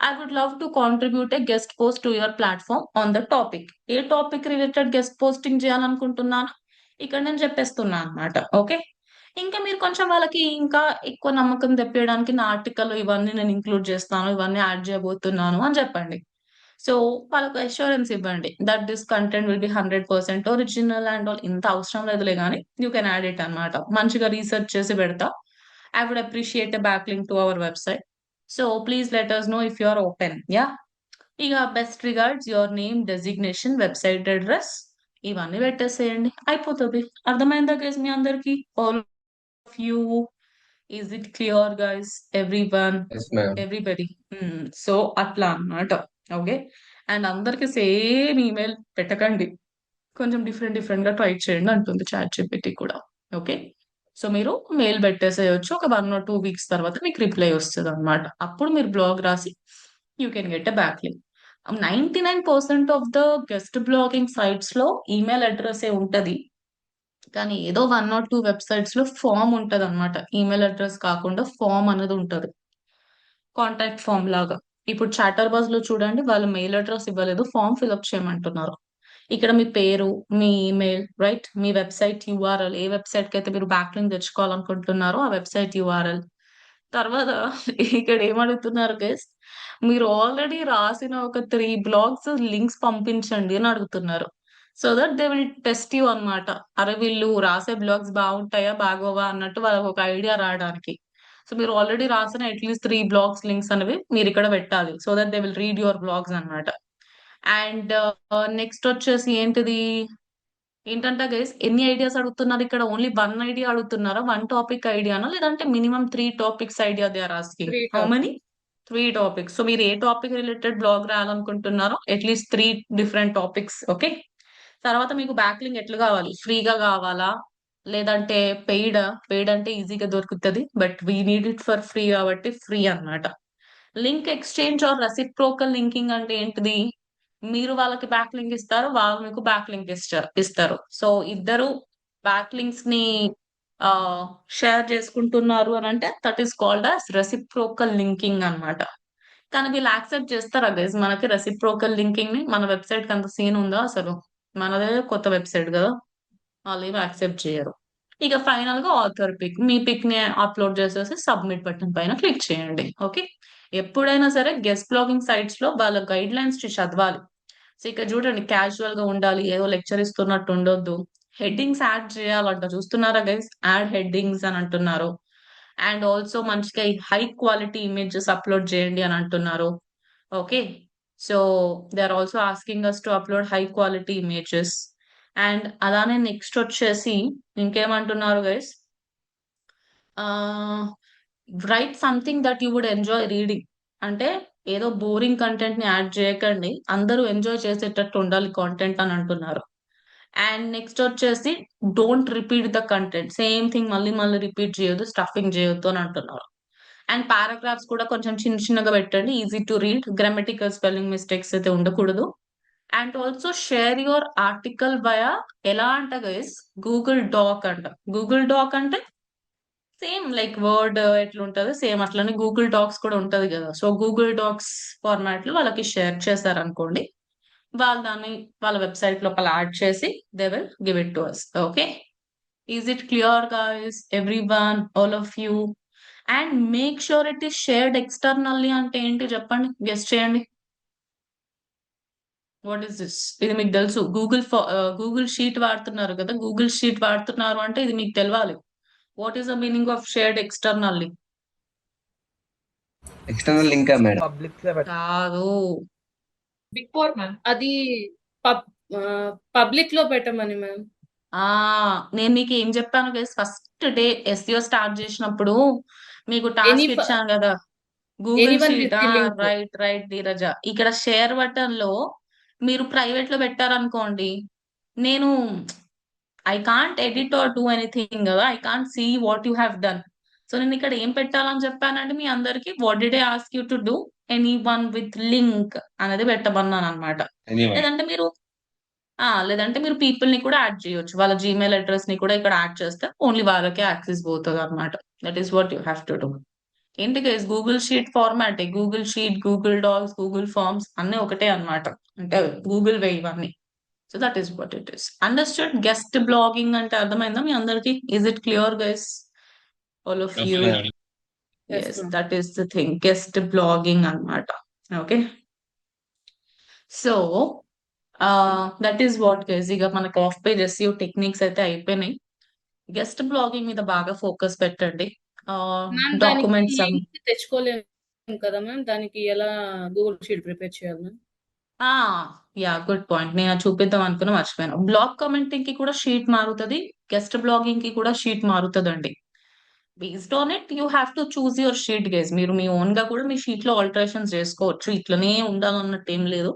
I would love to contribute a guest post to your platform on the topic. ఏ టాపిక్ రిలేటెడ్ గెస్ట్ పోస్టింగ్ చేయాలనుకుంటున్నాను ఇక్కడ నేను చెప్పేస్తున్నా అన్నమాట. ఓకే, ఇంకా మీరు కొంచెం వాళ్ళకి ఇంకా ఎక్కువ నమ్మకం తెప్పించడానికి నా ఆర్టికల్ ఇవన్నీ నేను ఇంక్లూడ్ చేస్తాను, ఇవన్నీ యాడ్ చేయబోతున్నాను అని చెప్పండి. సో వాళ్ళకు అష్యూరెన్స్ ఇవ్వండి that this content will be 100% original and all. ఇంత అవసరం లేదులే కానీ యూ కెన్ యాడ్ ఇట్ అన్నమాట. మంచిగా రీసెర్చ్ చేసి పెడతా. I would appreciate a backlink to our website. So please let us know if you are open. Yeah. ఇక best regards, your name, designation, website address ఇవన్నీ పెట్టేసేయండి, అయిపోతుంది. అర్థమైందా గైస్ మీ అందరికి? All of you, is it clear guys? Everyone, Yes, ma'am. Everybody. So అట్లా అన్నమాట. Okay, and అందరికి సేమ్ ఈమెయిల్ పెట్టకండి, కొంచెం డిఫరెంట్ డిఫరెంట్ గా ట్రై చేయండి అంటుంది చాట్ జీపీటీ కూడా. ఓకే, సో మీరు మెయిల్ పెట్టేసేయచ్చు, ఒక 1 or 2 weeks తర్వాత మీకు రిప్లై వస్తుంది అనమాట. అప్పుడు మీరు బ్లాగ్ రాసి you can get a backlink. 99% of the guest blogging sites లో ఈమెయిల్ అడ్రస్ ఏ ఉంటది, కానీ ఏదో 1 or 2 వెబ్సైట్స్ లో ఫామ్ ఉంటది అనమాట. ఈమెయిల్ అడ్రస్ కాకుండా ఫామ్ అనేది ఉంటది, కాంటాక్ట్ ఫామ్ లాగా. ఇప్పుడు చాటర్ బజ్ లో చూడండి, వాళ్ళు మెయిల్ అడ్రస్ ఇవ్వలేదు, ఫామ్ ఫిల్అప్ చేయమంటున్నారు. ఇక్కడ మీ పేరు, మీ ఈమెయిల్, రైట్, మీ వెబ్సైట్ యూఆర్ఎల్, ఏ వెబ్సైట్ కి అయితే మీరు బ్యాక్ లింక్ తెచ్చుకోవాలనుకుంటున్నారో ఆ వెబ్సైట్ యూఆర్ఎల్. తర్వాత ఇక్కడ ఏమడుగుతున్నారు గైస్, మీరు ఆల్రెడీ రాసిన ఒక 3 బ్లాగ్స్ లింక్స్ పంపించండి అని అడుగుతున్నారు. So that they will test you అన్నమాట. అరే వీళ్ళు రాసే బ్లాగ్స్ బాగుంటాయా బాగోవా అన్నట్టు వాళ్ళకి ఒక ఐడియా రావడానికి. సో మీరు ఆల్రెడీ రాసిన అట్లీస్ట్ 3 బ్లాగ్స్ లింక్స్ అనేవి మీరు ఇక్కడ పెట్టాలి, so that they will read your blogs అన్నమాట. అండ్ నెక్స్ట్ వచ్చేసి ఏంటంటే గైస్, ఎన్ని ఐడియాస్ అడుగుతున్నారు ఇక్కడ? ఓన్లీ 1 ఐడియా అడుగుతున్నారా? 1 టాపిక్ ఐడియానా, లేదంటే minimum 3 topics idea they are asking? 3 how topics. Many? 3 topics. So మీరు ఏ టాపిక్ రిలేటెడ్ బ్లాగ్ రాయాలనుకుంటున్నారో అట్లీస్ట్ 3 డిఫరెంట్ టాపిక్స్. ఓకే, తర్వాత మీకు బ్యాక్ లింక్ ఎట్లా కావాలి? ఫ్రీగా కావాలా, లేదంటే పెయిడ్? పెయిడ్ అంటే ఈజీగా దొరుకుతుంది, but we need it for free కాబట్టి ఫ్రీ అన్నమాట. Link exchange are reciprocal linking అంటే ఏంటిది? మీరు వాళ్ళకి బ్యాక్ లింక్ ఇస్తారు, వాళ్ళు మీకు బ్యాక్ లింక్ ఇస్తారు. సో ఇద్దరు బ్యాక్ లింక్స్ ని షేర్ చేసుకుంటున్నారు అని అంటే that is called as reciprocal linking అన్నమాట. కానీ వీళ్ళు యాక్సెప్ట్ చేస్తారా గైస్ మనకి రెసిప్రోకల్ లింకింగ్ ని? మన వెబ్సైట్ కి అంత సీన్ ఉందా అసలు? మనదే కొత్త వెబ్సైట్ కదా, వాళ్ళు ఏమి యాక్సెప్ట్ చేయరు. ఇక ఫైనల్ గా ఆథర్ పిక్, మీ పిక్ ని అప్లోడ్ చేసేసి సబ్మిట్ బటన్ పైన క్లిక్ చేయండి. ఓకే, ఎప్పుడైనా సరే గెస్ట్ బ్లాగింగ్ సైట్స్ లో వాళ్ళ గైడ్ లైన్స్ చదవాలి. సో ఇక్కడ చూడండి, క్యాజువల్ గా ఉండాలి, ఏదో లెక్చర్ ఇస్తున్నట్టు ఉండొద్దు. హెడ్డింగ్స్ యాడ్ చేయాలంట, చూస్తున్నారా గైస్? యాడ్ హెడ్డింగ్స్ అని అంటున్నారు. అండ్ ఆల్సో మంచిగా హై క్వాలిటీ ఇమేజెస్ అప్లోడ్ చేయండి అని అంటున్నారు. Okay, so they are also asking us to upload high quality images. And అలానే నెక్స్ట్ వచ్చేసి ఇంకేమంటున్నారు guys, write something that you would enjoy reading. అంటే ఏదో బోరింగ్ కంటెంట్ ని యాడ్ చేయకండి, అందరూ ఎంజాయ్ చేసేటట్టు ఉండాలి కాంటెంట్ అని అంటున్నారు. అండ్ నెక్స్ట్ వచ్చేసి don't repeat the content, same thing మళ్ళీ మళ్ళీ రిపీట్ చేయొద్దు, స్టఫింగ్ చేయొద్దు అని అంటున్నారు. అండ్ పారాగ్రాఫ్స్ కూడా కొంచెం చిన్న చిన్నగా పెట్టండి, easy to read, grammatical spelling mistakes అయితే ఉండకూడదు. And also share your article via ఎలా అంట గైస్, గూగుల్ డాక్ అంట. గూగుల్ డాక్ అంటే సేమ్ లైక్ వర్డ్ ఎట్లుంటది సేమ్ అట్లనే గూగుల్ డాక్స్ కూడా ఉంటది కదా. సో గూగుల్ డాక్స్ ఫార్మాట్ లో వాళ్ళకి షేర్ చేశారనుకోండి, వాళ్ళు దాన్ని వాళ్ళ వెబ్సైట్ లోపల యాడ్ చేసి they will give it to us. Okay, is it clear guys? Everyone, all of you. And make sure it is shared externally అంటే ఏంటి చెప్పండి, గెస్ట్ చేయండి. What is this? ఇది మీకు తెలుసు, గూగుల్ షీట్ వాడుతున్నారు కదా, గూగుల్ షీట్ వాడుతున్నారు అంటే ఇది మీకు తెలవాలి. What is the meaning of shared externally? External link, madam. కాదు, బిగ్ ఫోర్ మ్యామ్. అది పబ్లిక్ లో పెట్టమని మ్యామ్. నేను మీకు ఏం చెప్పాను guys, first day SEO start చేసినప్పుడు మీకు టాస్క్ Any ఇచ్చాను కదా, Google anyone sheet. with the link. Right right Dheeraja, ఇక్కడ షేర్ బటన్ లో మీరు ప్రైవేట్ లో పెట్టారనుకోండి, నేను I can't edit or do anything కదా, I can't see what you have done. So నేను ఇక్కడ ఏం పెట్టాలని చెప్పానంటే మీ అందరికి what did I ask you to do any one with link అనేది పెట్టమన్నాను అనమాట. Anyone. లేదంటే మీరు పీపుల్ ని కూడా యాడ్ చేయొచ్చు, వాళ్ళ జీమెయిల్ అడ్రస్ ని కూడా ఇక్కడ యాడ్ చేస్తే ఓన్లీ వాళ్ళకే యాక్సెస్ పోతుంది అనమాట. That is what you have to do. ఏంటి guys, Google sheet format, Google sheet, Google docs, Google forms అన్ని ఒకటే అన్నమాట, అంటే గూగుల్ వే ఇవన్నీ. So that is what it is. Understood? Guest blogging అంటే అర్థమైందా మీ అందరికి? Is it clear guys, all of you? Yes, yes, ma'am. That is the thing, guest blogging అన్నమాట. Okay, so that is what guys. ఇక మనకు of page SEO techniques అయితే అయిపోయినాయి. Guest blogging మీద బాగా ఫోకస్ పెట్టండి. మ్యామ్, దానికి డాక్యుమెంట్స్ లింక్ తెచ్చుకోలేము కదా మ్యామ్, దానికి ఎలా గూగుల్ షీట్ ప్రిపేర్ చేయాలి మ్యామ్? Yeah, good point. నేను అది చూపిద్దాం అనుకున్నా, మర్చిపోయాను. బ్లాగ్ కామెంటింగ్ కి కూడా షీట్ మారుతుంది, గెస్ట్ బ్లాగింగ్ కి కూడా షీట్ మారుతుందండి. Based on it you have to choose your sheet guys. మీరు మీ ఓన్ గా కూడా మీ షీట్ లో ఆల్టరేషన్స్ చేసుకోవచ్చు, ఇట్లనే ఉండాలన్నట్టు ఏం లేదు.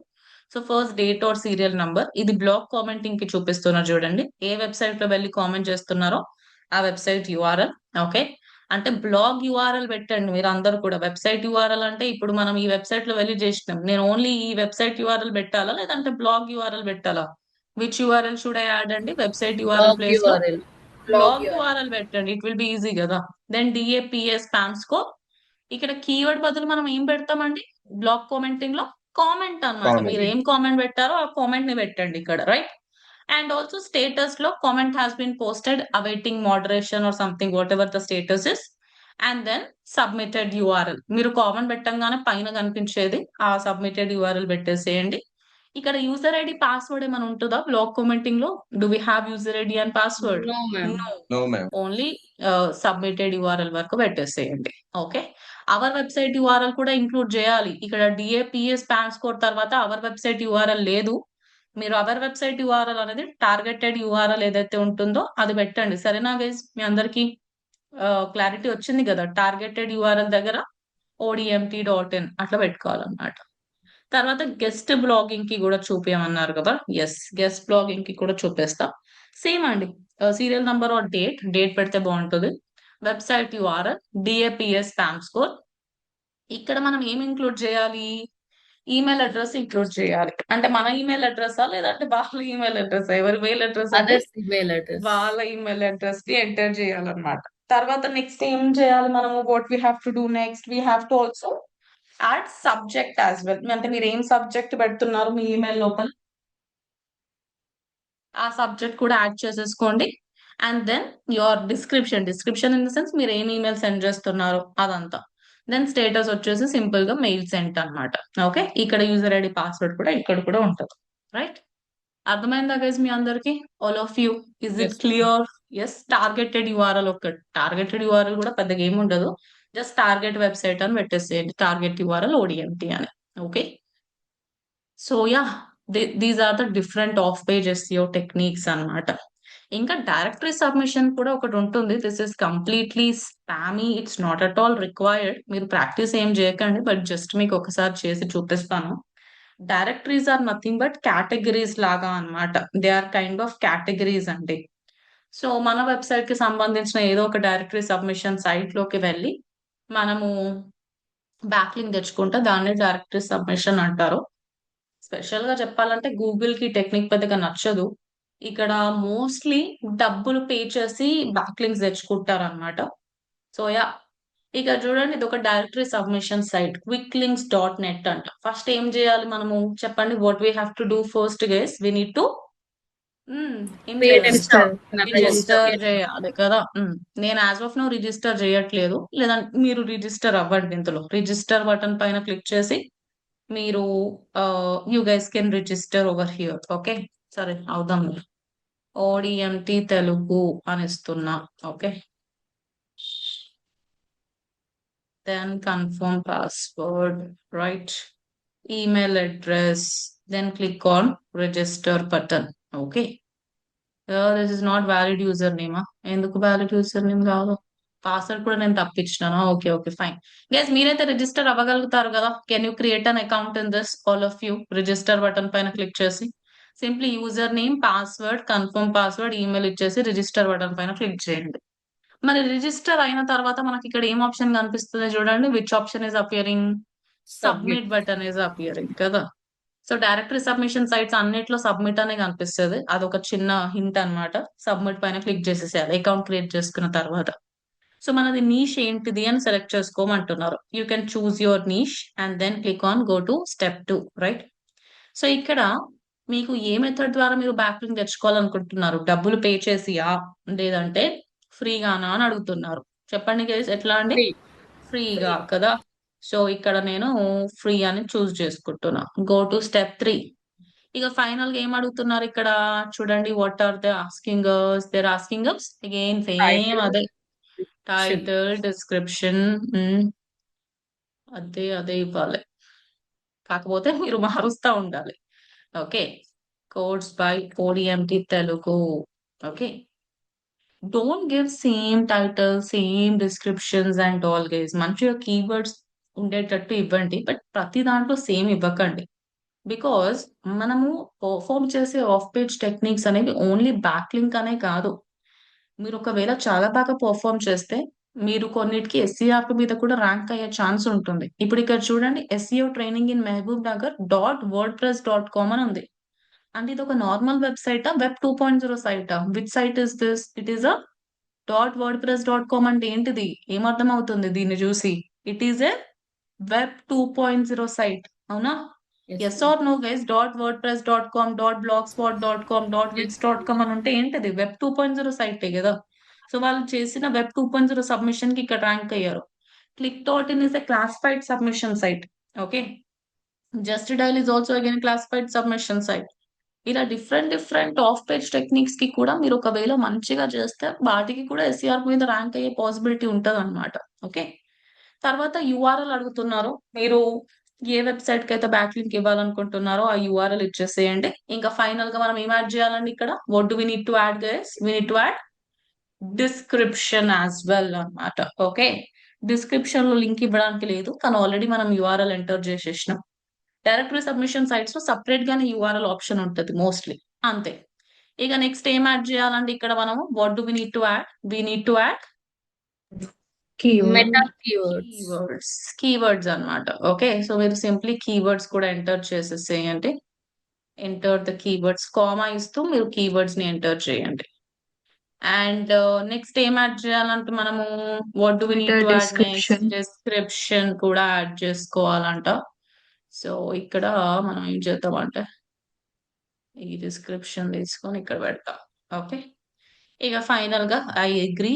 So first date are serial number, ఇది బ్లాగ్ కామెంటింగ్ కి చూపిస్తున్నారు చూడండి. ఏ వెబ్సైట్ లో వెళ్ళి కామెంట్ చేస్తున్నారో ఆ వెబ్సైట్ యూఆర్ఎల్. ఓకే, అంటే బ్లాగ్ యూఆర్ఎల్ పెట్టండి మీరు అందరు కూడా. వెబ్సైట్ యూఆర్ఎల్ అంటే ఇప్పుడు మనం ఈ వెబ్సైట్ లో వెళ్ళి చేసినాం, నేను ఓన్లీ ఈ వెబ్సైట్ యూఆర్ఎల్ పెట్టాలా లేదంటే బ్లాగ్ యూఆర్ఎల్ పెట్టాలా? Which URL should I add అండి? వెబ్సైట్ యూఆర్ఎల్ బ్లాగ్ ప్లేస్ లో URL. బ్లాగ్ యూఆర్ఎల్ పెట్టండి, ఇట్ విల్ బి ఈజీ కదా. దెన్ డిఏపిఎస్ స్పామ్ స్కోర్, ఇక్కడ కీవర్డ్ బదులు మనం ఏం పెడతామండి బ్లాగ్ కామెంటింగ్ లో? కామెంట్ అన్నమాట. Comment. మీరు ఏం కామెంట్ పెట్టారో ఆ కామెంట్ ని పెట్టండి ఇక్కడ, రైట్? అండ్ ఆల్సో స్టేటస్ లో comment has been posted awaiting moderation or something, whatever the status is. And then submitted URL, మీరు కామెంట్ పెట్టంగానే పైన కనిపించేది ఆ సబ్మిటెడ్ యూఆర్ఎల్ పెట్టేసేయండి. ఇక్కడ యూజర్ ఐడి పాస్వర్డ్ ఏమైనా ఉంటుందా బ్లాగ్ కామెంటింగ్ లో? Do we have user ID and password? No ma'am. No, No, ma'am. Only submitted URL వరకు పెట్టేసేయండి. ఓకే, అవర్ వెబ్సైట్ యూఆర్ఎల్ కూడా ఇంక్లూడ్ చేయాలి. ఇక్కడ డిఏపిఎస్ స్పామ్ స్కోర్ తర్వాత అవర్ వెబ్సైట్ యూఆర్ఎల్ లేదు. మీరు అవర్ వెబ్సైట్ యూఆర్ఎల్ అనేది టార్గెటెడ్ యూఆర్ఎల్ ఏదైతే ఉంటుందో అది పెట్టండి. సరేనా గైస్, మీ అందరికి క్లారిటీ వచ్చింది కదా? టార్గెటెడ్ యూఆర్ఎల్ దగ్గర odmt.in అట్లా పెట్టుకోవాలన్నమాట. తర్వాత గెస్ట్ బ్లాగింగ్ కి కూడా చూపించమన్నారు కదా. ఎస్, గెస్ట్ బ్లాగింగ్ కి కూడా చూపిస్తా. సేమ్ అండి, సీరియల్ నంబర్ ఆర్ డేట్ పెడితే బాగుంటుంది. వెబ్సైట్ యూఆర్ఎల్, డిఏపిఎస్ స్పామ్ స్కోర్. ఇక్కడ మనం ఏం ఇంక్లూడ్ చేయాలి? ఈమెయిల్ అడ్రస్ ఇంక్లూడ్ చేయాలి. అంటే మన ఈమెయిల్ అడ్రస్ లేదంటే వాళ్ళ ఈమెయిల్ అడ్రస్, ఎవరి మెయిల్ అడ్రస్ అంటే Others email address. వాళ్ళ ఈమెయిల్ అడ్రస్ ని ఎంటర్ చేయాలన్నమాట. తర్వాత నెక్స్ట్ ఏం చేయాలి మనము? What we have to do next, we have to also add subject as well. అంటే మీరు ఏం సబ్జెక్ట్ పెడుతున్నారు మీ ఈమెయిల్ లోపల, ఆ సబ్జెక్ట్ కూడా యాడ్ చేసేసుకోండి. And then your description in the sense మీరు ఏం ఈమెయిల్ సెండ్ చేస్తున్నారో అదంతా. దెన్ స్టేటస్ వచ్చేసి సింపుల్ గా మెయిల్ సెంట్ అన్నమాట. ఓకే, ఇక్కడ యూజర్ ఐడి పాస్వర్డ్ కూడా ఇక్కడ కూడా ఉంటుంది, రైట్? అర్థమైందా గైస్ మీ అందరికి? All of you, is it Yes. Clear? Yes, targeted URL ఒకటి. టార్గెటెడ్ యూఆర్ఎల్ కూడా పెద్దగా ఏమి ఉండదు, జస్ట్ టార్గెట్ వెబ్సైట్ అని పెట్టేసేయండి, టార్గెట్ యూఆర్ఎల్ ఓడిఎంటి అని. Okay, so yeah, these are the different off page SEO techniques అన్నమాట. ఇంకా డైరెక్టరీ సబ్మిషన్ కూడా ఒకటి ఉంటుంది. This is completely spammy, it's not at all required. మీరు ప్రాక్టీస్ ఏం చేయకండి, బట్ జస్ట్ మీకు ఒకసారి చేసి చూపిస్తాను. Directories are nothing but categories లాగా అన్నమాట. They are kind of categories అండి. సో మన వెబ్సైట్ కి సంబంధించిన ఏదో ఒక డైరెక్టరీ సబ్మిషన్ సైట్ లోకి వెళ్ళి మనము బ్యాక్లింక్ తెచ్చుకుంటే దాన్ని డైరెక్టరీ సబ్మిషన్ అంటారు. స్పెషల్ గా చెప్పాలంటే గూగుల్ కి టెక్నిక్ పెద్దగా నచ్చదు. ఇక్కడ మోస్ట్లీ డబ్బులు పే చేసి బ్యాక్లింక్స్ తెచ్చుకుంటారు అనమాట. సో యా, ఇక చూడండి, ఇది ఒక డైరెక్టరీ సబ్మిషన్ సైట్ quicklinks.net అంట. ఫస్ట్ ఏం చేయాలి మనము చెప్పండి? What we have to do first guys, we need to Create and start. Register చేయాలి కదా. నేను యాజ్ ఆఫ్ నౌ రిజిస్టర్ చేయట్లేదు, లేదంటే మీరు రిజిస్టర్ అవ్వండి. ఇందులో రిజిస్టర్ బటన్ పైన క్లిక్ చేసి మీరు you guys can register over here. Okay, సరే అవుదాం. ODMT తెలుగు అని ఇస్తున్నా. Okay, then confirm password, right? Email address, then click on register button. Okay, this is not valid username. ఎందుకు valid username కాదు? Password కూడా నేను తప్పించినాను. ఓకే ఓకే ఫైన్ గైస్, మీరైతే register అవ్వగలుగుతారు కదా. Can you create an account in this? All of you register button పైన click చేసి simply user name, password, confirm password, email ఇచ్చేసి register button పైన క్లిక్ చేయండి. మరి రిజిస్టర్ అయిన తర్వాత మనకి ఇక్కడ ఏం ఆప్షన్ కనిపిస్తుంది చూడండి, which option is appearing, submit button is appearing కదా. సో డైరెక్టరీ సబ్మిషన్ సైట్స్ అన్నిట్లో సబ్మిట్ అనే కనిపిస్తుంది, అదొక చిన్న హింట్ అన్నమాట. సబ్మిట్ పైన క్లిక్ చేసేసేయాలి అకౌంట్ క్రియేట్ చేసుకున్న తర్వాత. సో మనది నీష్ ఏంటిది అని సెలెక్ట్ చేసుకోమంటున్నారు. You can choose your niche and then click on go to step 2, right. So ఇక్కడ మీకు ఏ మెథడ్ ద్వారా మీరు బ్యాక్లింక్ తెచ్చుకోవాలనుకుంటున్నారు, డబ్బులు పే చేసియా లేదంటే ఫ్రీగానా అని అడుగుతున్నారు. చెప్పండి గైస్, ఎట్లా అండి? ఫ్రీ ఫ్రీగా కదా. సో ఇక్కడ నేను ఫ్రీ అని చూస్ చేసుకుంటున్నా. Go to step 3. ఇక ఫైనల్ గా ఏం అడుగుతున్నారు ఇక్కడ చూడండి, what are they asking us, they're asking us again same అదే టైటిల్ డిస్క్రిప్షన్, అదే ఇవ్వాలి, కాకపోతే మీరు మారుస్తూ ఉండాలి. Okay, codes by ODMT Telugu. Okay, don't give same title same descriptions and all guys. మంచిగా కీవర్డ్స్ ఉండేటట్టు ఇవ్వండి, బట్ ప్రతి దాంట్లో సేమ్ ఇవ్వకండి. బికాస్ మనము పర్ఫామ్ చేసే ఆఫ్ పేజ్ టెక్నిక్స్ అనేవి ఓన్లీ బ్యాక్లింక్ అనే కాదు. మీరు ఒకవేళ చాలా బాగా పర్ఫామ్ చేస్తే మీరు కొన్నిటికి SEO మీద కూడా ర్యాంక్ అయ్యే ఛాన్స్ ఉంటుంది. ఇప్పుడు ఇక్కడ చూడండి, SEO training in Mahabubnagar .wordpress.com అని ఉంది. అంటే ఇది ఒక నార్మల్ వెబ్సైటా, వెబ్ 2.0 సైటా, which site is this? It is a .wordpress.com. అంటే ఏంటిది, ఏమర్థం అవుతుంది దీన్ని చూసి? It is a web 2.0 site, అవునా? Yes or no guys? .wordpress.com, .blogspot.com, .wix.com అని ఉంటే ఏంటిది? వెబ్ 2.0 సైటే కదా. సో వాళ్ళు చేసిన వెబ్ 2.0 సబ్మిషన్ కి ఇక్కడ ర్యాంక్ అయ్యారు. click.in is a classified submission site. Okay, just dial is also again classified submission site. ఇలా డిఫరెంట్ ఆఫ్ పేజ్ టెక్నిక్స్ కి కూడా మీరు ఒకవేళ మంచిగా చేస్తే వాటికి కూడా SEO మీద ర్యాంక్ అయ్యే పాసిబిలిటీ ఉంటుంది అనమాట. ఓకే, తర్వాత URL అడుగుతున్నారు. మీరు ఏ వెబ్సైట్ కి అయితే బ్యాక్ లింక్ ఇవ్వాలనుకుంటున్నారో ఆ URL ఇచ్చేసేయండి. ఇంకా ఫైనల్ గా మనం ఏం యాడ్ చేయాలండి ఇక్కడ? What do we need to add guys? We need to add description as well అన్నమాట. ఓకే, డిస్క్రిప్షన్ లో లింక్ ఇవ్వడానికి లేదు, కానీ ఆల్రెడీ మనం URL ఎంటర్ చేసేసినాం. డైరెక్టరీ సబ్మిషన్ సైట్స్ లో సపరేట్ గానే URL ఆప్షన్ ఉంటుంది మోస్ట్లీ, అంతే. ఇక నెక్స్ట్ ఏం యాడ్ చేయాలండి ఇక్కడ మనము? What do we need to add? We need to add meta keywords. Keywords అన్నమాట. ఓకే, సో మీరు సింప్లీ కీవర్డ్స్ కూడా ఎంటర్ చేసేసేయండి. ఎంటర్ ద కీవర్డ్స్, కామా ఇస్తూ మీరు కీవర్డ్స్ ని ఎంటర్ చేయండి. అండ్ నెక్స్ట్ ఏం యాడ్ చేయాలంటే మనము what do we need to add next? Description. Description కూడా యాడ్ చేసుకోవాలంట. సో ఇక్కడ మనం ఏం చేద్దామంటే ఈ డిస్క్రిప్షన్ తీసుకొని ఇక్కడ పెడతాం. ఓకే, ఇక ఫైనల్ గా I agree,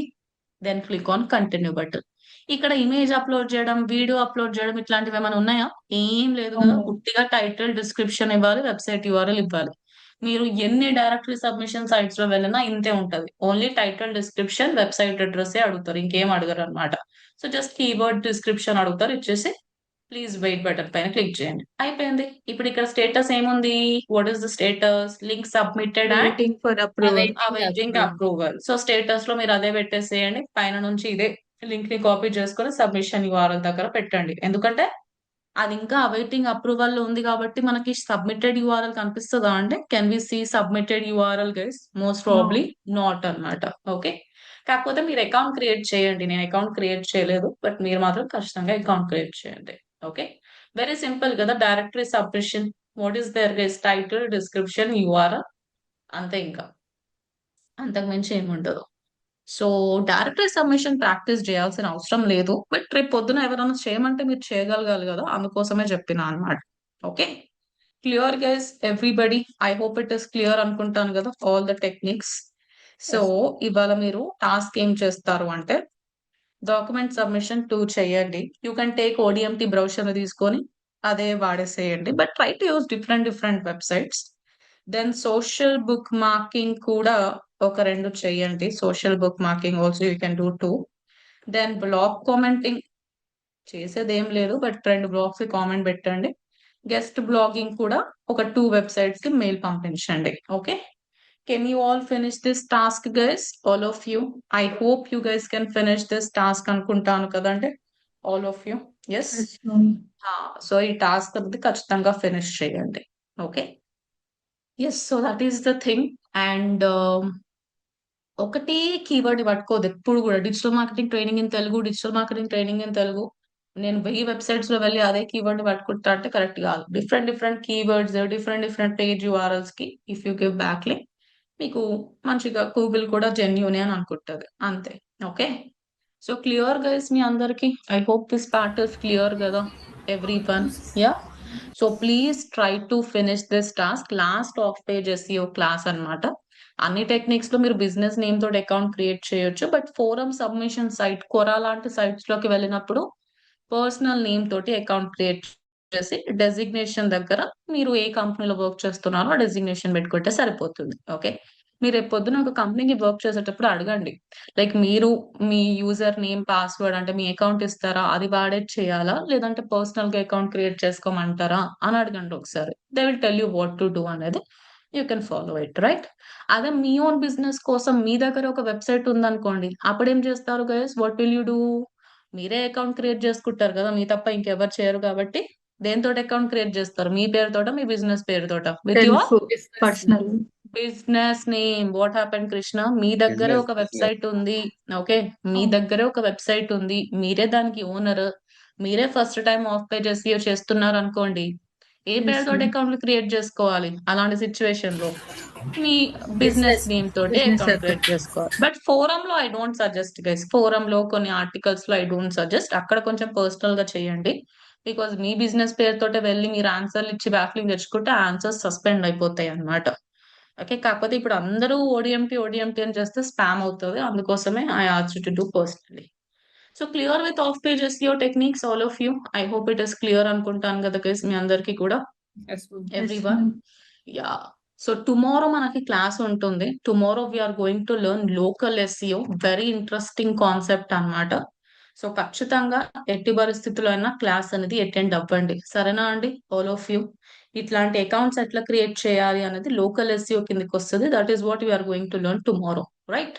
then click on continue button. ఇక్కడ ఇమేజ్ అప్లోడ్ చేయడం, వీడియో అప్లోడ్ చేయడం ఇట్లాంటివి ఏమైనా ఉన్నాయా? ఏం లేదు కదా. పూర్తిగా టైటిల్ డిస్క్రిప్షన్ ఇవ్వాలి, వెబ్సైట్ URL ఇవ్వాలి. మీరు ఎన్ని డైరెక్టరీ సబ్మిషన్ సైట్స్ లో వెళ్ళినా ఇంతే ఉంటది. Only title description website address అడుగుతారు, ఇంకేం అడగరు అనమాట. సో జస్ట్ కీవర్డ్ డిస్క్రిప్షన్ అడుగుతారు, ఇచ్చేసి ప్లీజ్ వెయిట్ బటన్ పైన క్లిక్ చేయండి, అయిపోయింది. ఇప్పుడు ఇక్కడ స్టేటస్ ఏముంది? What is the status? Link submitted and Waiting for approval. Awaiting approval. So status లో మీరు అదే పెట్టేసేయండి. పైన నుంచి ఇదే లింక్ ని కాపీ చేసుకొని సబ్మిషన్ URL దగ్గర పెట్టండి. ఎందుకంటే అది ఇంకా అవైటింగ్ అప్రూవల్ లో ఉంది కాబట్టి మనకి సబ్మిటెడ్ URL కనిపిస్తుందా అంటే? Can we see submitted URL guys? Most probably not అన్నమాట. ఓకే, కాకపోతే మీరు అకౌంట్ క్రియేట్ చేయండి. నేను అకౌంట్ క్రియేట్ చేయలేదు, బట్ మీరు మాత్రం ఖచ్చితంగా అకౌంట్ క్రియేట్ చేయండి. ఓకే, వెరీ సింపుల్ కదా. Directory submission, what is there guys? Title, description, URL, అంతే. ఇంకా అంతకు మించి ఏముండదు. సో డైరెక్టరీ సబ్మిషన్ ప్రాక్టీస్ చేయాల్సిన అవసరం లేదు, బట్ రేపు పొద్దున ఎవరైనా చేయమంటే మీరు చేయగలగాలి కదా, అందుకోసమే చెప్పినా అనమాట. Okay, clear guys everybody? I hope it is clear అనుకుంటాను కదా, ఆల్ ద టెక్నిక్స్. సో ఇవాళ మీరు టాస్క్ ఏం చేస్తారు అంటే డాక్యుమెంట్ సబ్మిషన్ 2 చేయండి. You can take ODMT browser తీసుకొని అదే వాడేసేయండి, but try to use different websites. Then social bookmarking కూడా ఒక 2 చేయండి. Social bookmarking also you can do 2. Then blog commenting చేసేది ఏం లేదు, బట్ 2 బ్లాగ్స్ కి కామెంట్ పెట్టండి. గెస్ట్ బ్లాగింగ్ కూడా ఒక 2 వెబ్సైట్స్ కి మెయిల్ పంపించండి. Okay, can you all finish this task guys? All of you, I hope you guys can finish this task అనుకుంటాను కదండి, all of you. Yes, so ఈ task అనేది ఖచ్చితంగా ఫినిష్ చేయండి. Okay, yes, so that is the thing. And ఒకటే keyword పట్టుకోదు ఎప్పుడు కూడా. Digital marketing training in Telugu, digital marketing training in Telugu. నేను 1000 వెబ్సైట్స్ లో వెళ్ళి అదే కీవర్డ్ పట్టుకుంటా అంటే కరెక్ట్ కాదు. Different different keywords, different page URLs కి if you give back link, మీకు మంచిగా గూగుల్ కూడా జెన్యూనే అని అనుకుంటది అంతే. ఓకే, సో క్లియర్ గైస్ మీ అందరికి. I hope this part is clear కదా everyone. Yeah, so please try to finish this task. Last off page SEO class అన్నమాట. అన్ని టెక్నిక్స్ లో మీరు బిజినెస్ నేమ్ తోటి అకౌంట్ క్రియేట్ చేయొచ్చు, but forum submission site, Quora లాంటి sites లోకి వెళ్ళినప్పుడు పర్సనల్ నేమ్ తోటి అకౌంట్ క్రియేట్ చేసి డెసిగ్నేషన్ దగ్గర మీరు ఏ కంపెనీలో వర్క్ చేస్తున్నారో ఆ డెసిగ్నేషన్ పెట్టుకుంటే సరిపోతుంది. ఓకే, మీరు రేపు పొద్దున ఒక కంపెనీకి వర్క్ చేసేటప్పుడు అడగండి, లైక్ మీరు మీ యూజర్ నేమ్, పాస్వర్డ్ అంటే మీ అకౌంట్ ఇస్తారా, అది వాడే చేయాలా, లేదంటే పర్సనల్ గా అకౌంట్ క్రియేట్ చేసుకోమంటారా అని అడగండి ఒకసారి. They will tell you what to do అనేది. You can follow it, right? అదే మీ ఓన్ బిజినెస్ కోసం మీ దగ్గర ఒక వెబ్సైట్ ఉందనుకోండి, అప్పుడు ఏం చేస్తారు guys? What will you do? మీరే అకౌంట్ క్రియేట్ చేసుకుంటారు కదా, మీ తప్ప ఇంకెవరు చేయరు కాబట్టి. దేంతో అకౌంట్ క్రియేట్ చేస్తారు? మీ పేరుతోట, మీ బిజినెస్ పేరుతోట? With your Self, personal. Business name. What happen Krishna? మీ దగ్గరే ఒక వెబ్సైట్ ఉంది. ఓకే, మీ దగ్గరే ఒక వెబ్సైట్ ఉంది, మీరే దానికి ఓనర్, మీరే first time of page SEO చేస్తున్నారు అనుకోండి, ఏ Yes, పేరుతో ma'am. అకౌంట్ క్రియేట్ చేసుకోవాలి? అలాంటి సిచ్యువేషన్ లో మీ బిజినెస్ నేమ్ తోటి Business అకౌంట్ account. క్రియేట్ చేసుకోవాలి. బట్ ఫోరం లో I don't suggest guys. Forum లో కొన్ని ఆర్టికల్స్ లో ఐ డోంట్ సజెస్ట్. అక్కడ కొంచెం పర్సనల్ గా చేయండి. బికాస్ మీ బిజినెస్ పేరుతోటే వెళ్ళి మీరు ఆన్సర్లు ఇచ్చి బ్యాక్లింగ్ తెచ్చుకుంటే ఆన్సర్స్ సస్పెండ్ అయిపోతాయి అన్నమాట. ఓకే, కాకపోతే ఇప్పుడు అందరూ ఓడిఎంపీ అని చేస్తే స్పామ్ అవుతుంది. అందుకోసమే I ask you to do personally. So clear with off page SEO techniques all of you. I hope it is clear అనుకుంటాను కదా గైస్ మీ అందరికీ కూడా. Yes, ma'am. Every Yes, one. ma'am. Yeah, so tomorrow మనకి class ఉంటుంది. Tomorrow we're going to learn local SEO. Very interesting concept అన్నమాట. So ఖచ్చితంగా ఎట్టి పరిస్థితుల్లో అయినా క్లాస్ అనేది అటెండ్ అవ్వండి, సరేనా అండి ఆల్ ఆఫ్ యూ? ఇట్లాంటి అకౌంట్స్ ఎట్లా క్రియేట్ చేయాలి అనేది లోకల్ ఎస్ఈఓ కిందకి వస్తుంది. That is what we're going to learn tomorrow, right?